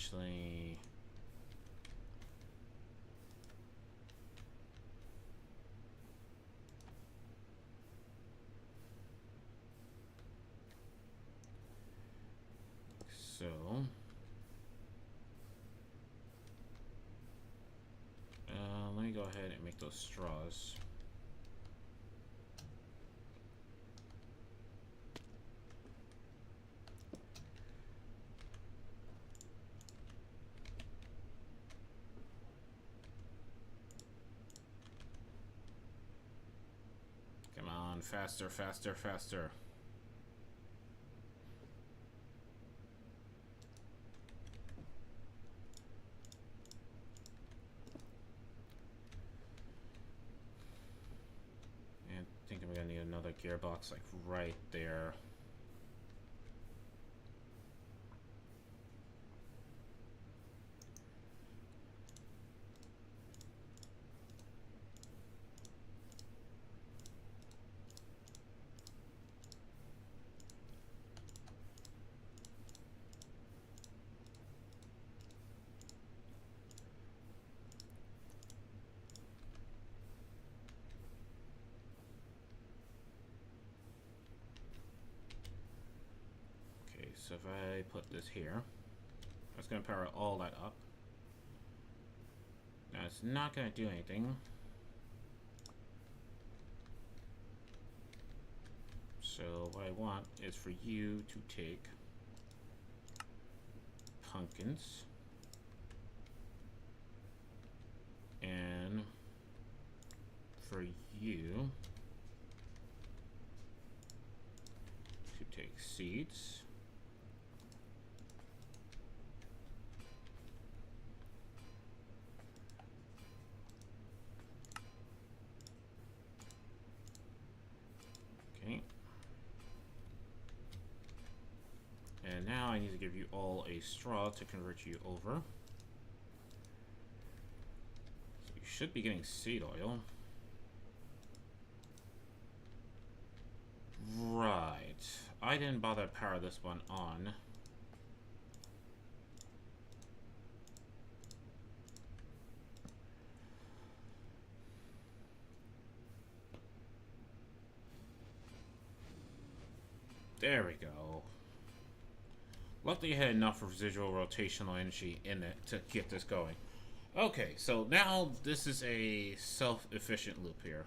actually... So... let me go ahead and make those straws. Come on, faster, faster, faster. And I think I'm gonna need another gearbox like right there. So if I put this here, that's going to power all that up. Now it's not going to do anything. So what I want is for you to take pumpkins and for you to take seeds. And now I need to give you all a straw to convert you over. So you should be getting seed oil. Right. I didn't bother to power this one on. There we go. Luckily I had enough residual rotational energy in it to get this going. Okay, so now this is a self-efficient loop here.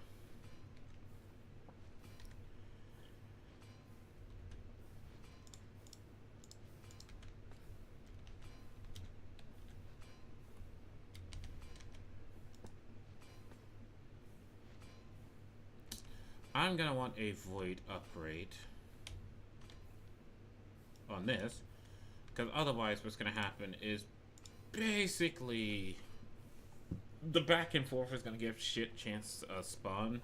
I'm gonna want a void upgrade on this, because otherwise what's going to happen is basically the back and forth is going to give shit chance to spawn.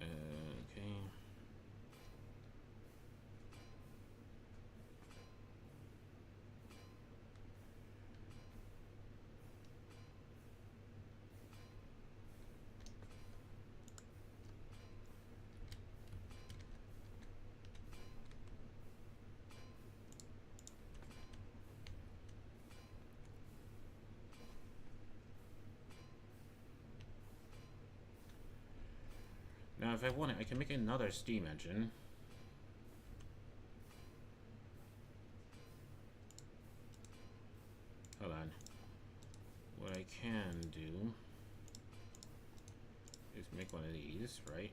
Okay. Now, if I want it, I can make another steam engine. Hold on. What I can do is make one of these, right?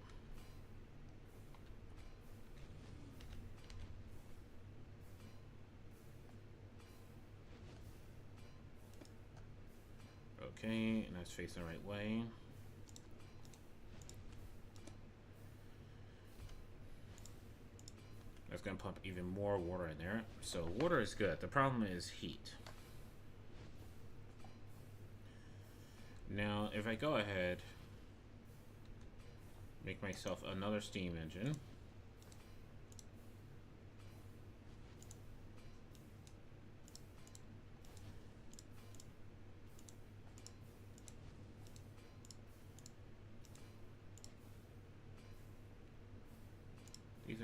Okay, and that's facing the right way. That's going to pump even more water in there. So water is good. The problem is heat. Now, if I go ahead, make myself another steam engine.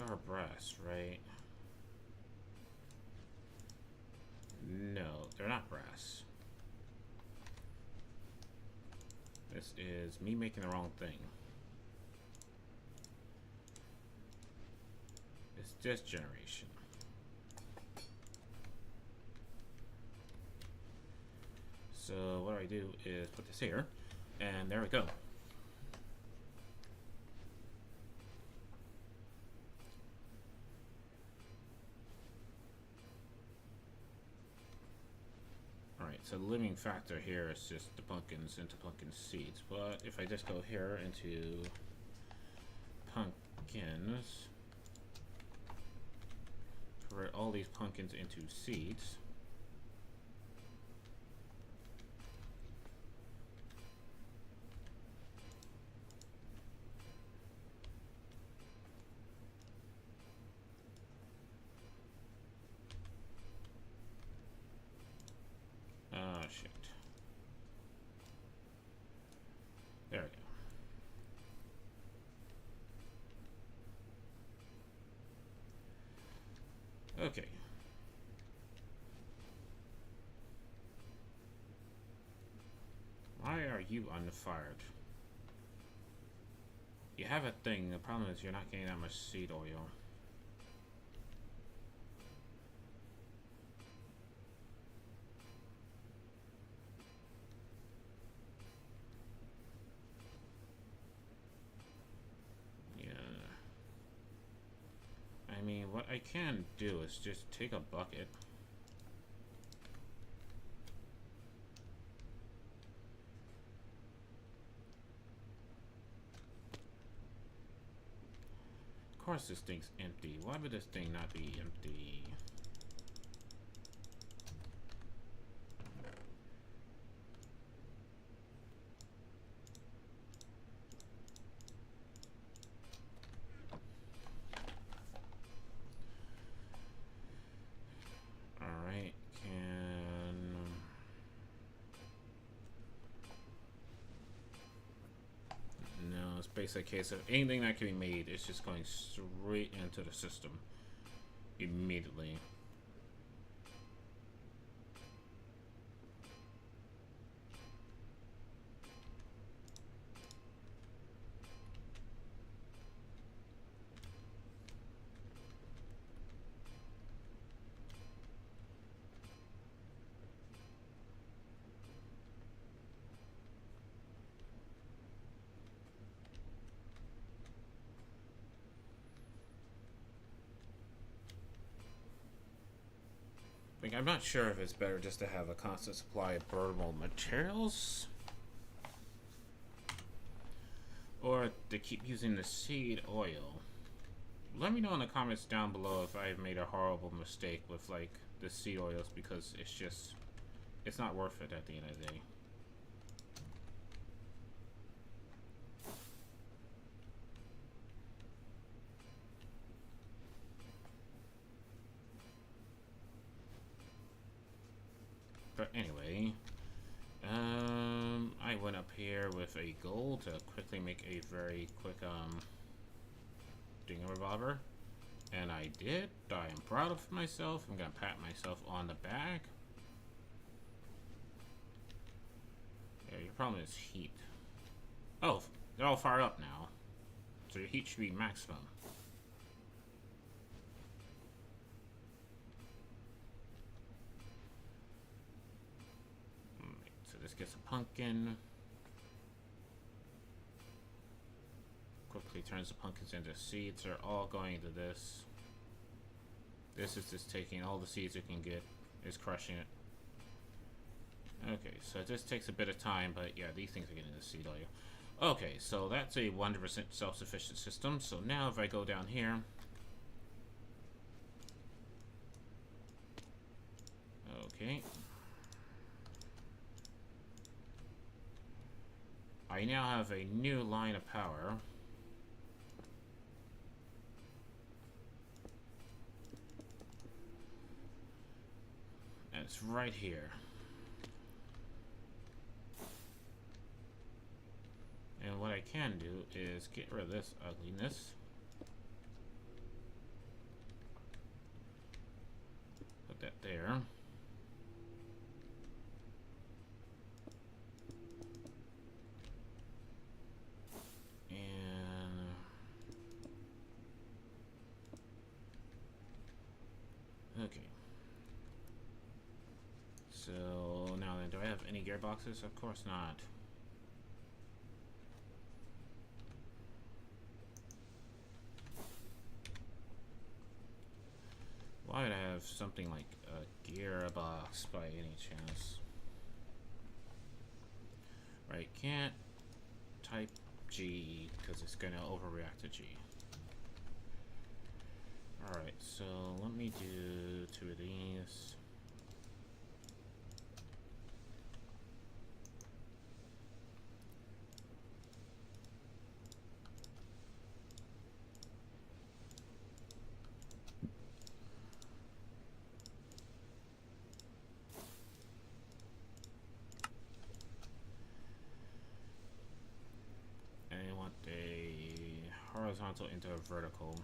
They are brass, right? No, they're not brass. This is me making the wrong thing. It's this generation. So what I do is put this here, and there we go. Alright, so the limiting factor here is just the pumpkins into pumpkin seeds. But if I just go here into pumpkins, convert all these pumpkins into seeds. Oh shit. There we go. Okay. Why are you unfired? You have a thing, the problem is you're not getting that much seed oil. I mean, what I can do is just take a bucket. Of course this thing's empty. Why would this thing not be empty? Basic case of anything that can be made is just going straight into the system immediately. Like, I'm not sure if it's better just to have a constant supply of burnable materials, or to keep using the seed oil. Let me know in the comments down below if I've made a horrible mistake with, like, the seed oils, because it's just, it's not worth it at the end of the day. But anyway, I went up here with a goal to quickly make a very quick dinger revolver, and I did. I am proud of myself. I'm gonna pat myself on the back. Yeah, your problem is heat. Oh, they're all fired up now, so your heat should be maximum. This gets a pumpkin. Quickly turns the pumpkins into seeds. They're all going to this. This is just taking all the seeds it can get, is crushing it. Okay, so this takes a bit of time, but yeah, these things are getting the seed oil. Okay, so that's a 100% self-sufficient system. So now if I go down here, okay. I now have a new line of power. And it's right here. And what I can do is get rid of this ugliness. there. And okay. So now then, do I have any gearboxes? Of course not. Why would I have something like a gearbox by any chance? Right, can't type G because it's gonna overreact to G. Alright, so let me do 2 of these. Horizontal into a vertical.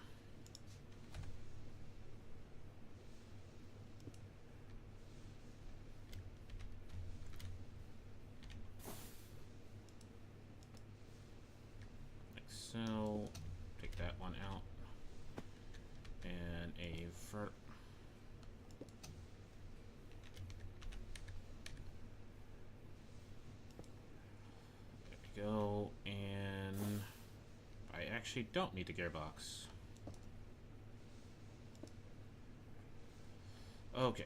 Like so. Take that one out. And a vert. There we go. And I actually don't need the gearbox. Okay,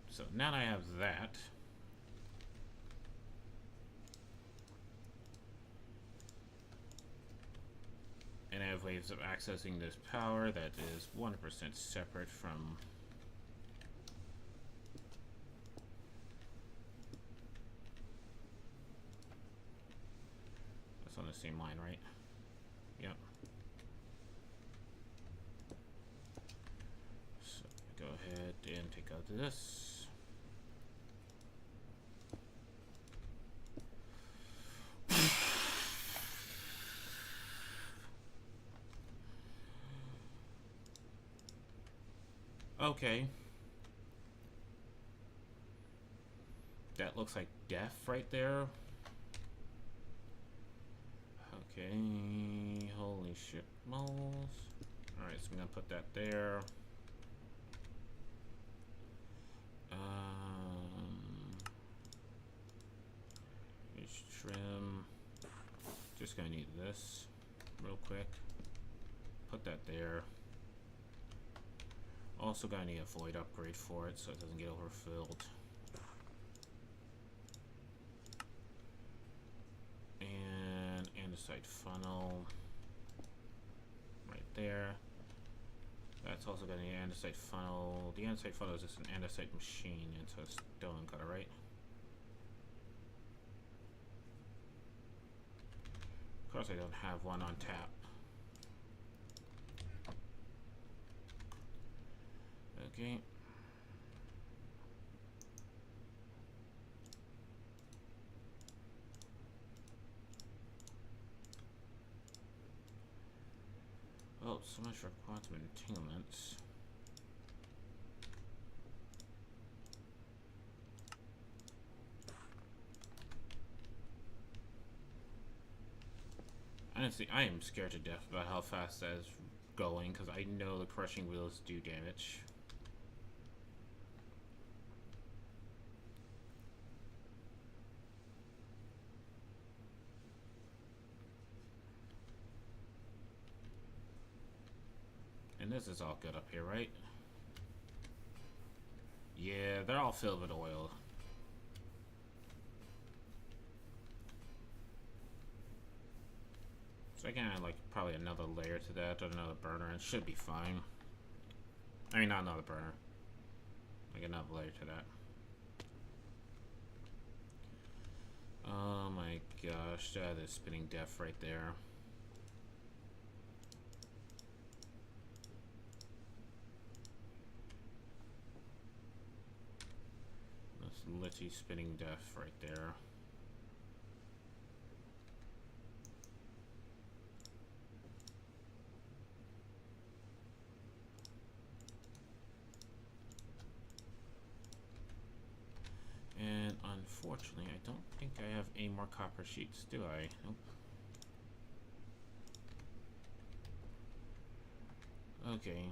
so now that I have that, and I have ways of accessing this power that is 100% separate from that's on the same line, right? Yep. So go ahead and take out this. Okay. That looks like death right there. Okay. Holy shit balls. Alright, so I'm gonna put that there. Here's trim. Just gonna need this real quick. Put that there. Also gonna need a void upgrade for it so it doesn't get overfilled. And andesite funnel right there. That's also gonna need an andesite funnel. The andesite funnel is just an andesite machine into a stone cutter, right? Of course I don't have one on tap. Okay. Oh, so much for quantum entanglements. Honestly, I am scared to death about how fast that is going because I know the crushing wheels do damage. And this is all good up here, right? Yeah, they're all filled with oil. So I can add like probably another layer to that, or another burner, and it should be fine. I mean, not another burner. Like another layer to that. Oh my gosh, that is spinning death right there. Litty spinning death right there. have any more copper sheets, do I? Nope. Okay.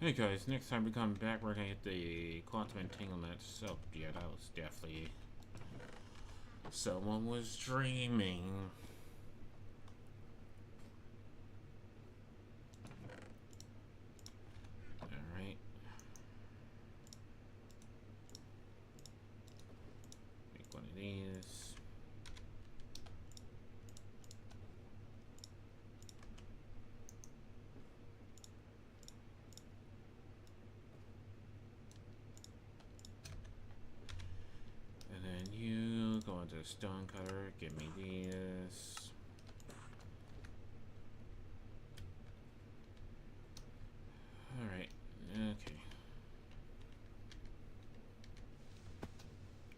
Hey guys, next time we come back, we're gonna get the quantum entanglement. So, yeah, that was definitely... Someone was dreaming. Alright. Make one of these. And then you go into the stone cutter, give me these. Alright, okay.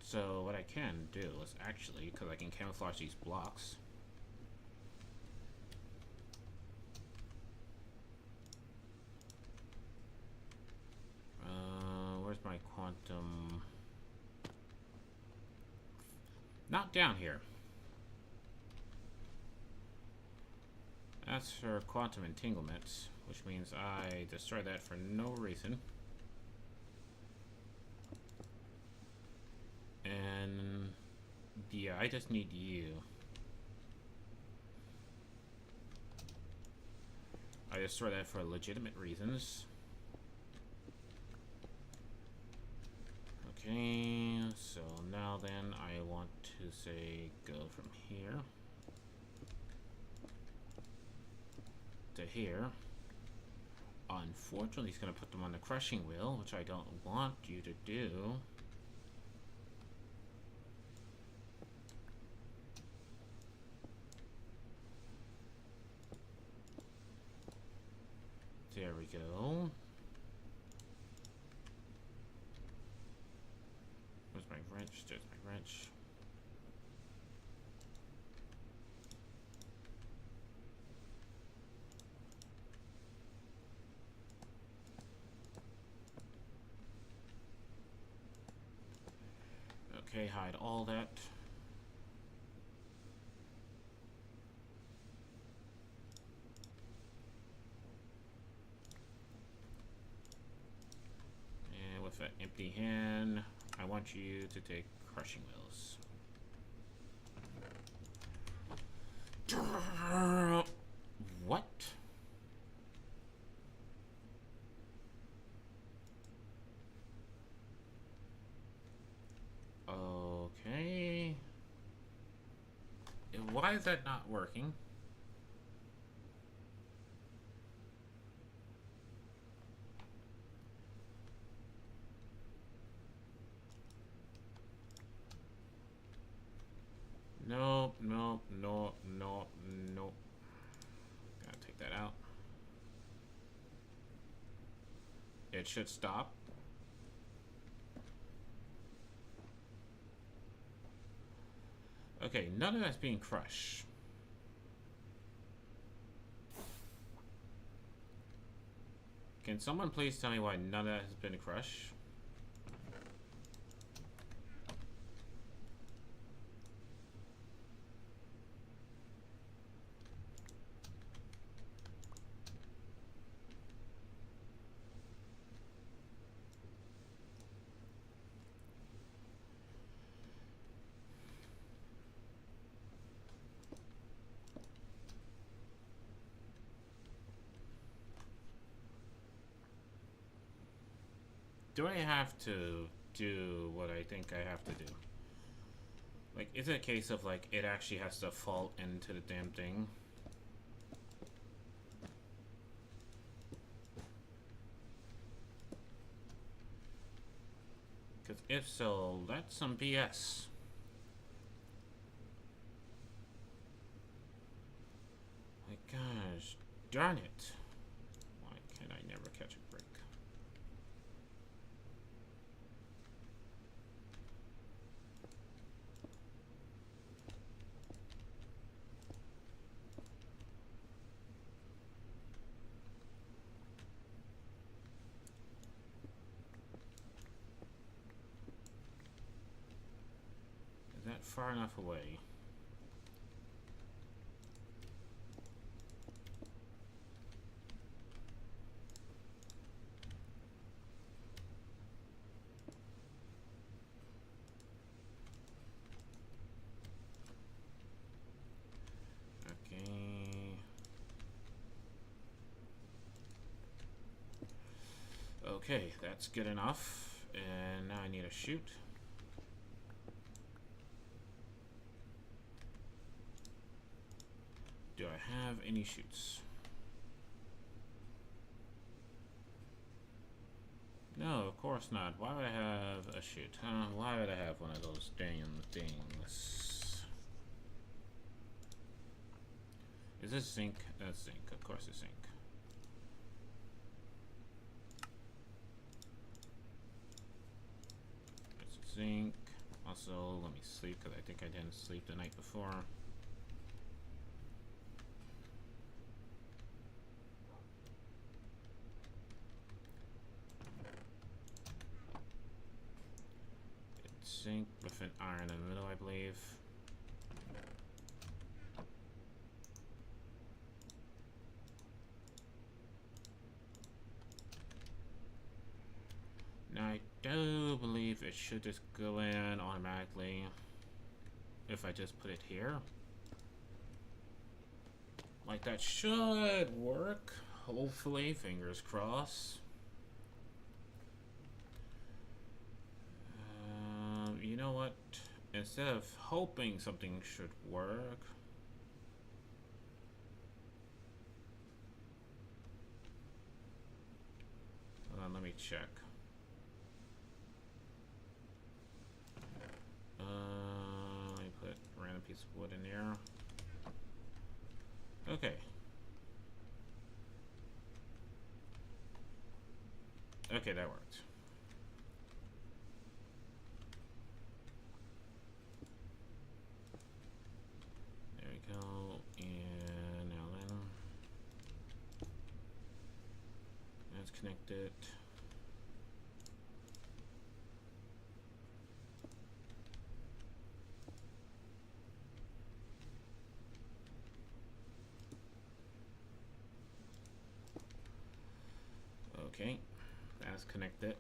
So what I can do is actually, because I can camouflage these blocks. Where's my quantum? Not down here. That's for quantum entanglements, which means I destroy that for no reason. And yeah, I just need you. I destroy that for legitimate reasons. Okay, so now then I want to say go from here to here. Unfortunately, he's going to put them on the crushing wheel, which I don't want you to do. There we go. Where's my wrench? There's my wrench. Okay, hide all that. And with an empty hand, I want you to take crushing wheels. What? Okay. Why is that not working? Nope, nope, nope, nope, nope. Gotta take that out. It should stop. Okay, none of that's being crushed. Can someone please tell me why none of that has been crushed? Do I have to do what I think I have to do? Like, is it a case of, like, it actually has to fall into the damn thing? Because if so, that's some BS. My gosh, darn it. Why can I never catch a break? Is that that far enough away. Okay, that's good enough. And now I need a chute. Do I have any chutes? No, of course not. Why would I have a chute? Why would I have one of those damn things? Is this zinc? That's zinc. Of course it's zinc. Zinc. Also, let me sleep because I think I didn't sleep the night before. It's zinc with an iron in the middle, I believe. Now I do believe it should just go in automatically if I just put it here. Like that should work. Hopefully, fingers crossed. You know what? Instead of hoping something should work, hold on, let me check. Let me put a random piece of wood in there. Okay. Okay, that worked. There we go. And now then, that's connected. Okay, that's connected.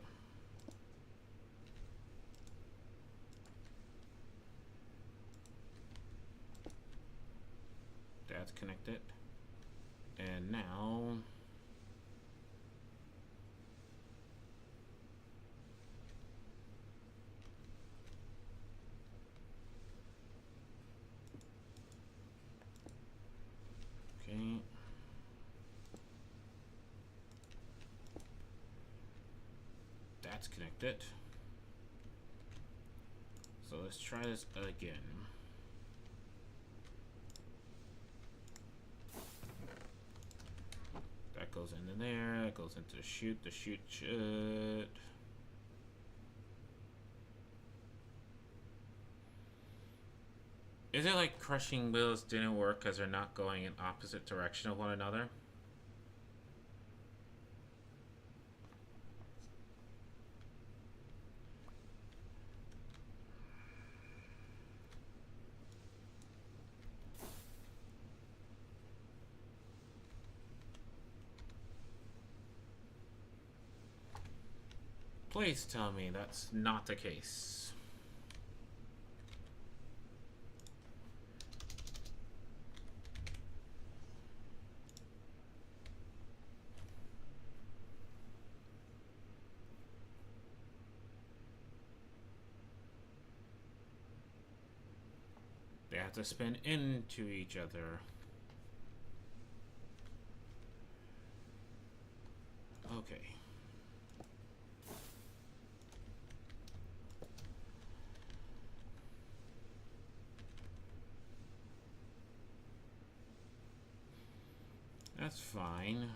That's connected. And now okay. That's connected. So let's try this again. That goes into there, that goes into the chute. The chute should... Is it like crushing wheels didn't work because they're not going in opposite direction of one another? Please tell me that's not the case. They have to spin into each other. Okay. That's fine.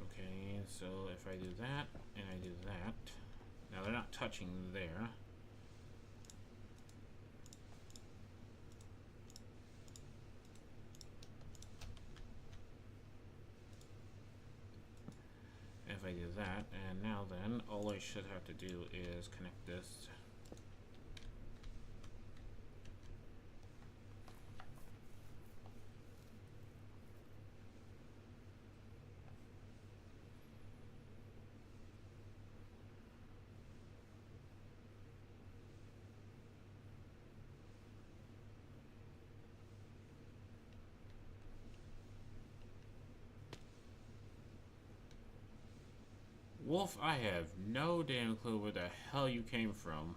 Okay, so if I do that, and I do that, now they're not touching there. If I do I should have to do is connect this. Wolf, I have no damn clue where the hell you came from.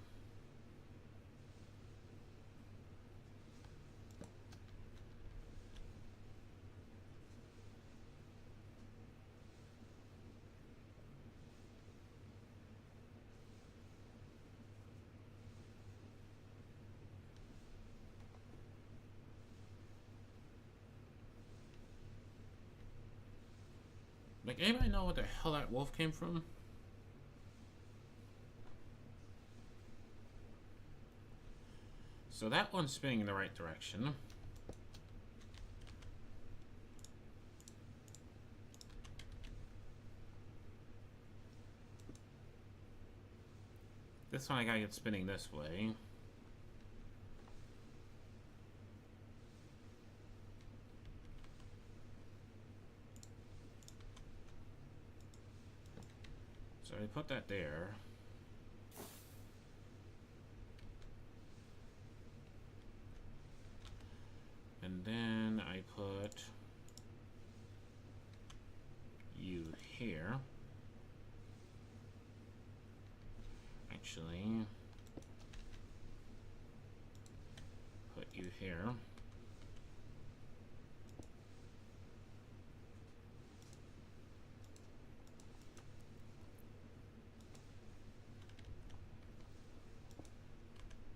Like, anybody know what the hell that wolf came from? So that one's spinning in the right direction. This one I gotta get spinning this way. So I put that there. And then I put you here. Actually, put you here.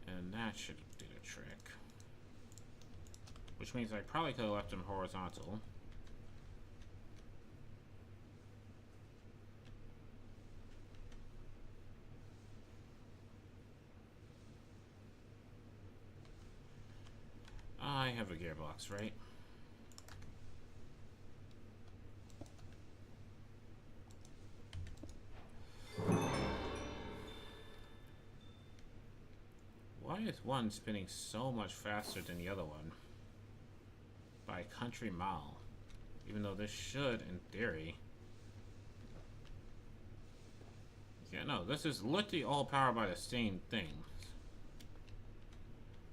And that should do the trick. Which means I probably could have left them horizontal. I have a gearbox, right? Why is one spinning so much faster than the other one? By a country mile. Even though this should, in theory... Yeah, no, this is literally all powered by the same thing.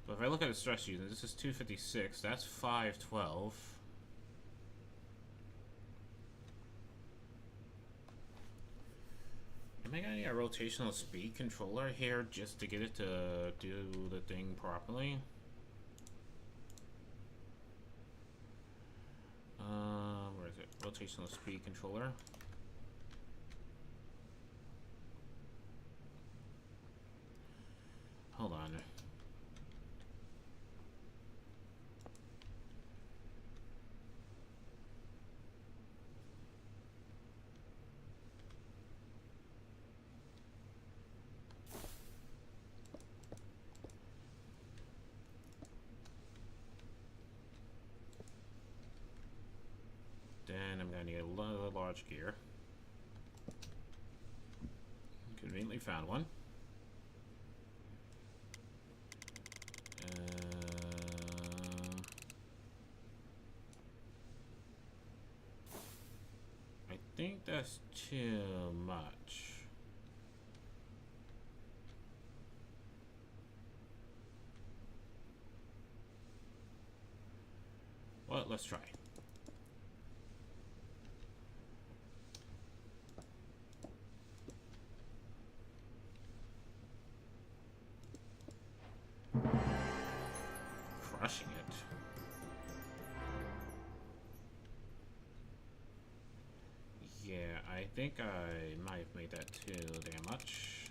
But if I look at the stress unit, this is 256, that's 512. Am I gonna need a rotational speed controller here just to get it to do the thing properly? Where is it? Rotational speed controller. Hold on. Then I'm gonna need a large gear. Conveniently found one. I think that's too much. Well, let's try. Crushing it. Yeah, I think I might have made that too damn much.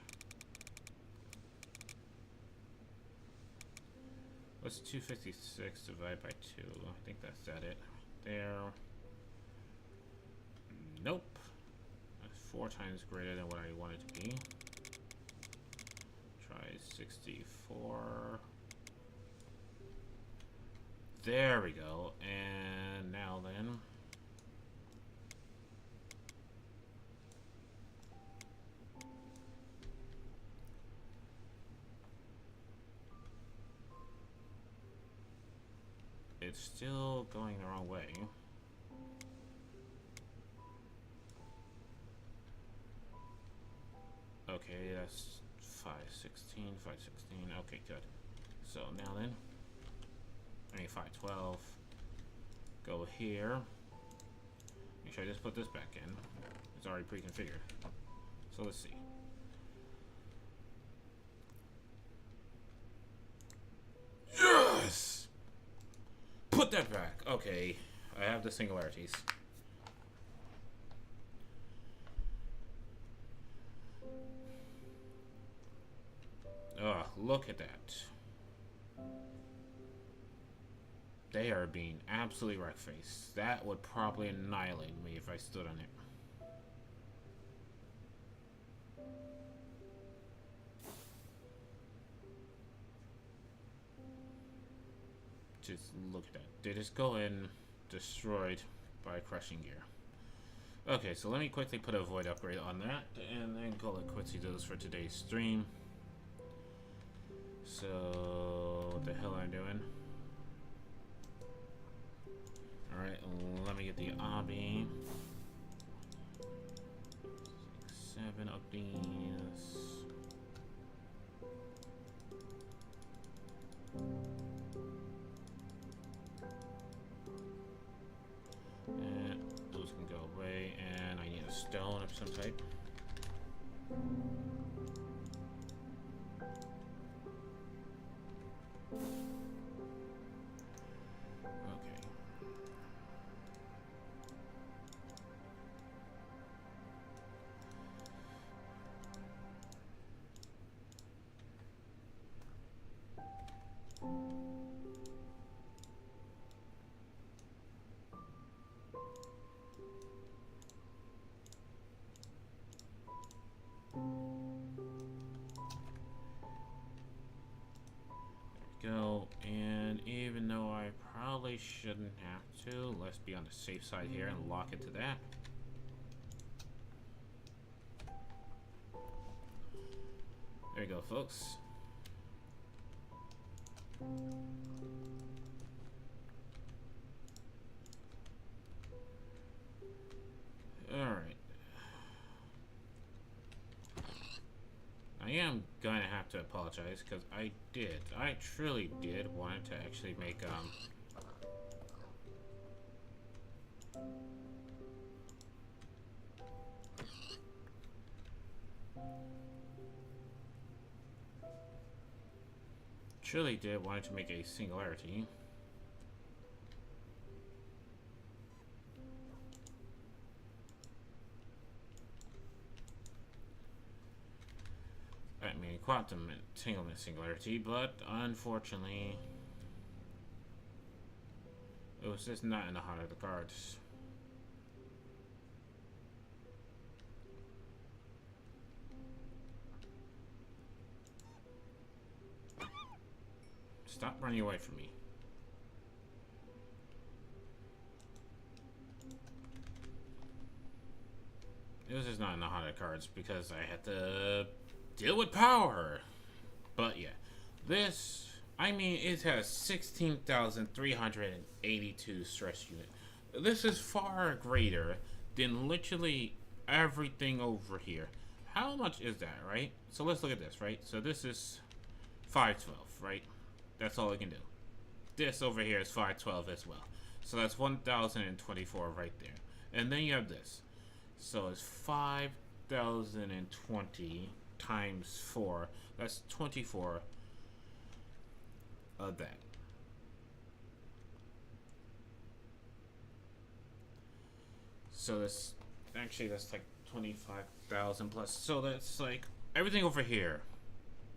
What's 256 divided by 2? I think that's it. There. Nope. That's 4 times greater than what I want it to be. Try 64. There we go. And now then. it's still going the wrong way. Okay, that's 516, 516. Okay, good. So now then, I need 512. Go here. Make sure I just put this back in. It's already pre-configured. So let's see. Yes! Put that back. Okay, I have the singularities. Oh, look at that. They are being absolutely wreck-faced. That would probably annihilate me if I stood on it. Just look at that. They just go in, destroyed by crushing gear. Okay, so let me quickly put a void upgrade on that, and then call it quitsy-dos for today's stream. So, what the hell am I doing? Alright, let me get the obby. 6, 7 of these. And those can go away, and I need a stone of some type. Go, and even though I probably shouldn't have to, let's be on the safe side here and lock it to that. There you go, folks. Alright. I am gonna have to apologize because I truly did want to actually make a singularity. I mean, quantum entanglement singularity, but unfortunately, it was just not in the heart of the cards. Stop running away from me. It was just not in the heart of the cards because I had to deal with power. But yeah, this, I mean, it has 16,382 stress unit. This is far greater than literally everything over here. How much is that, right? So let's look at this, right? So this is 512, right? That's all I can do. This over here is 512 as well. So that's 1,024 right there. And then you have this. So it's 5,020 times 4. That's 24 of that. So that's actually, that's like 25,000 plus. So that's like everything over here.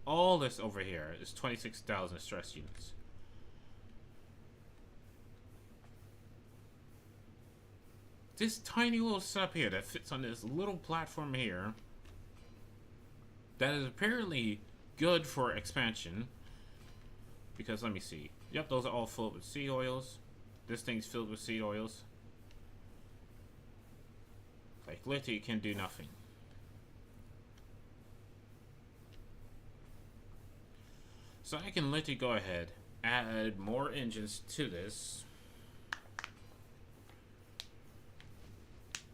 All this over here is 26,000 stress units. This tiny little setup here that fits on this little platform here, that is apparently good for expansion. Because let me see. Yep, those are all filled with seed oils. This thing's filled with seed oils. Like literally, you can do nothing. So I can literally go ahead add more engines to this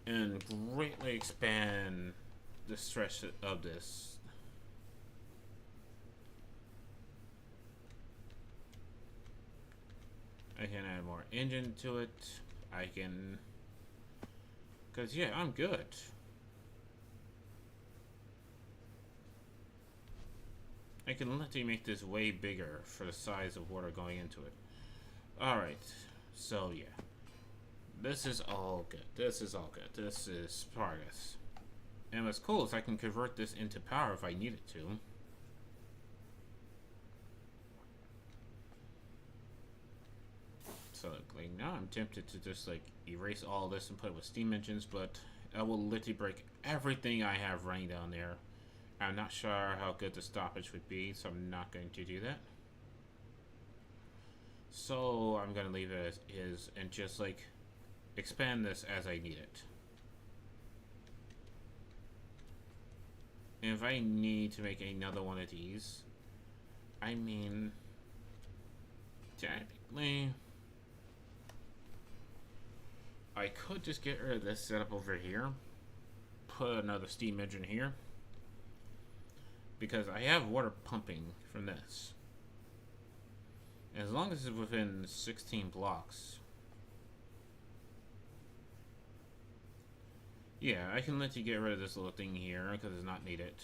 and greatly expand the stretch of this. I can add more engine to it. I can, because yeah, I'm good. I can literally make this way bigger for the size of water going into it. Alright, so yeah. This is all good. This is all good. This is progress. And what's cool is I can convert this into power if I need it to. So like now I'm tempted to just like erase all this and put it with steam engines, but I will literally break everything I have running down there. I'm not sure how good the stoppage would be, so I'm not going to do that. So I'm gonna leave it as is and just like expand this as I need it. And if I need to make another one of these, I mean, technically, I could just get rid of this setup over here, put another steam engine here, because I have water pumping from this. As long as it's within 16 blocks. Yeah, I can let you get rid of this little thing here because it's not needed,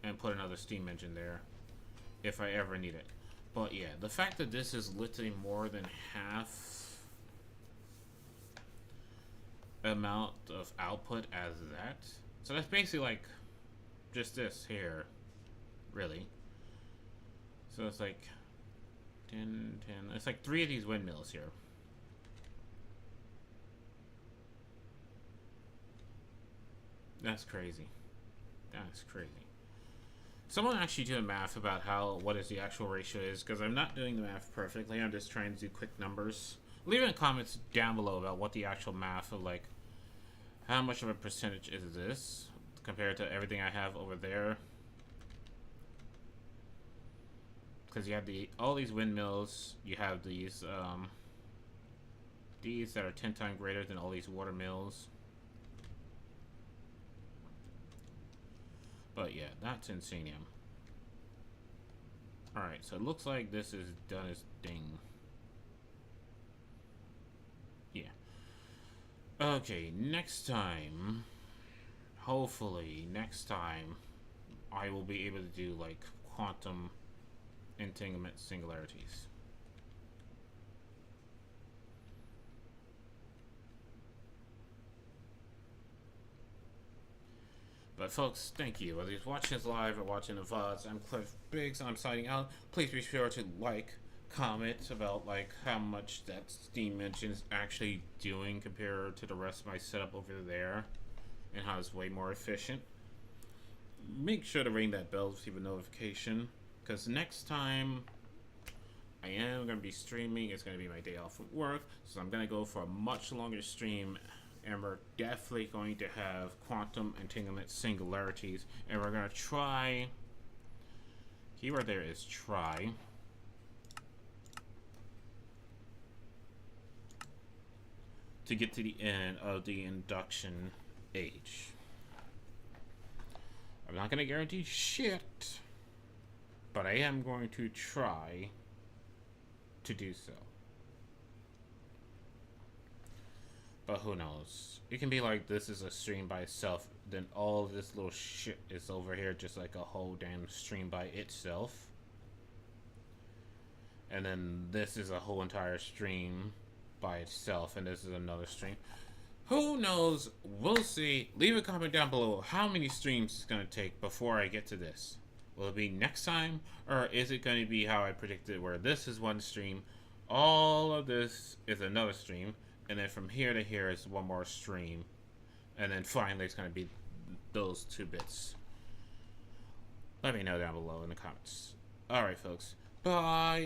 and put another steam engine there if I ever need it. But yeah, the fact that this is literally more than half amount of output as that, so that's basically like just this here, really. So it's like 10, it's like 3 of these windmills here. That's crazy. That's crazy. Someone actually do the math about what is the actual ratio is, because I'm not doing the math perfectly. I'm just trying to do quick numbers. Leave in the comments down below about what the actual math of like how much of a percentage is this compared to everything I have over there. Because you have all these windmills, you have these that are 10 times greater than all these water mills. But yeah, that's insanium. Alright, so it looks like this is done its thing. Yeah. Okay, next time, hopefully next time, I will be able to do like quantum entanglement singularities. But folks, thank you. Whether you're watching this live or watching the VODs, I'm Cliff Biggs. I'm signing out. Please be sure to like, comment about like how much that steam engine is actually doing compared to the rest of my setup over there, and how it's way more efficient. Make sure to ring that bell to receive a notification, because next time I am going to be streaming. It's going to be my day off of work, so I'm going to go for a much longer stream. And we're definitely going to have quantum entanglement singularities. And we're going to try, keyword there is try, to get to the end of the induction age. I'm not going to guarantee shit, but I am going to try to do so. But who knows? It can be like this is a stream by itself, then all this little shit is over here just like a whole damn stream by itself. And then this is a whole entire stream by itself, and this is another stream. Who knows? We'll see. Leave a comment down below how many streams it's going to take before I get to this. Will it be next time, or is it going to be how I predicted, where this is one stream, all of this is another stream, and then from here to here is one more stream. And then finally it's going to be those 2 bits. Let me know down below in the comments. Alright folks. Bye!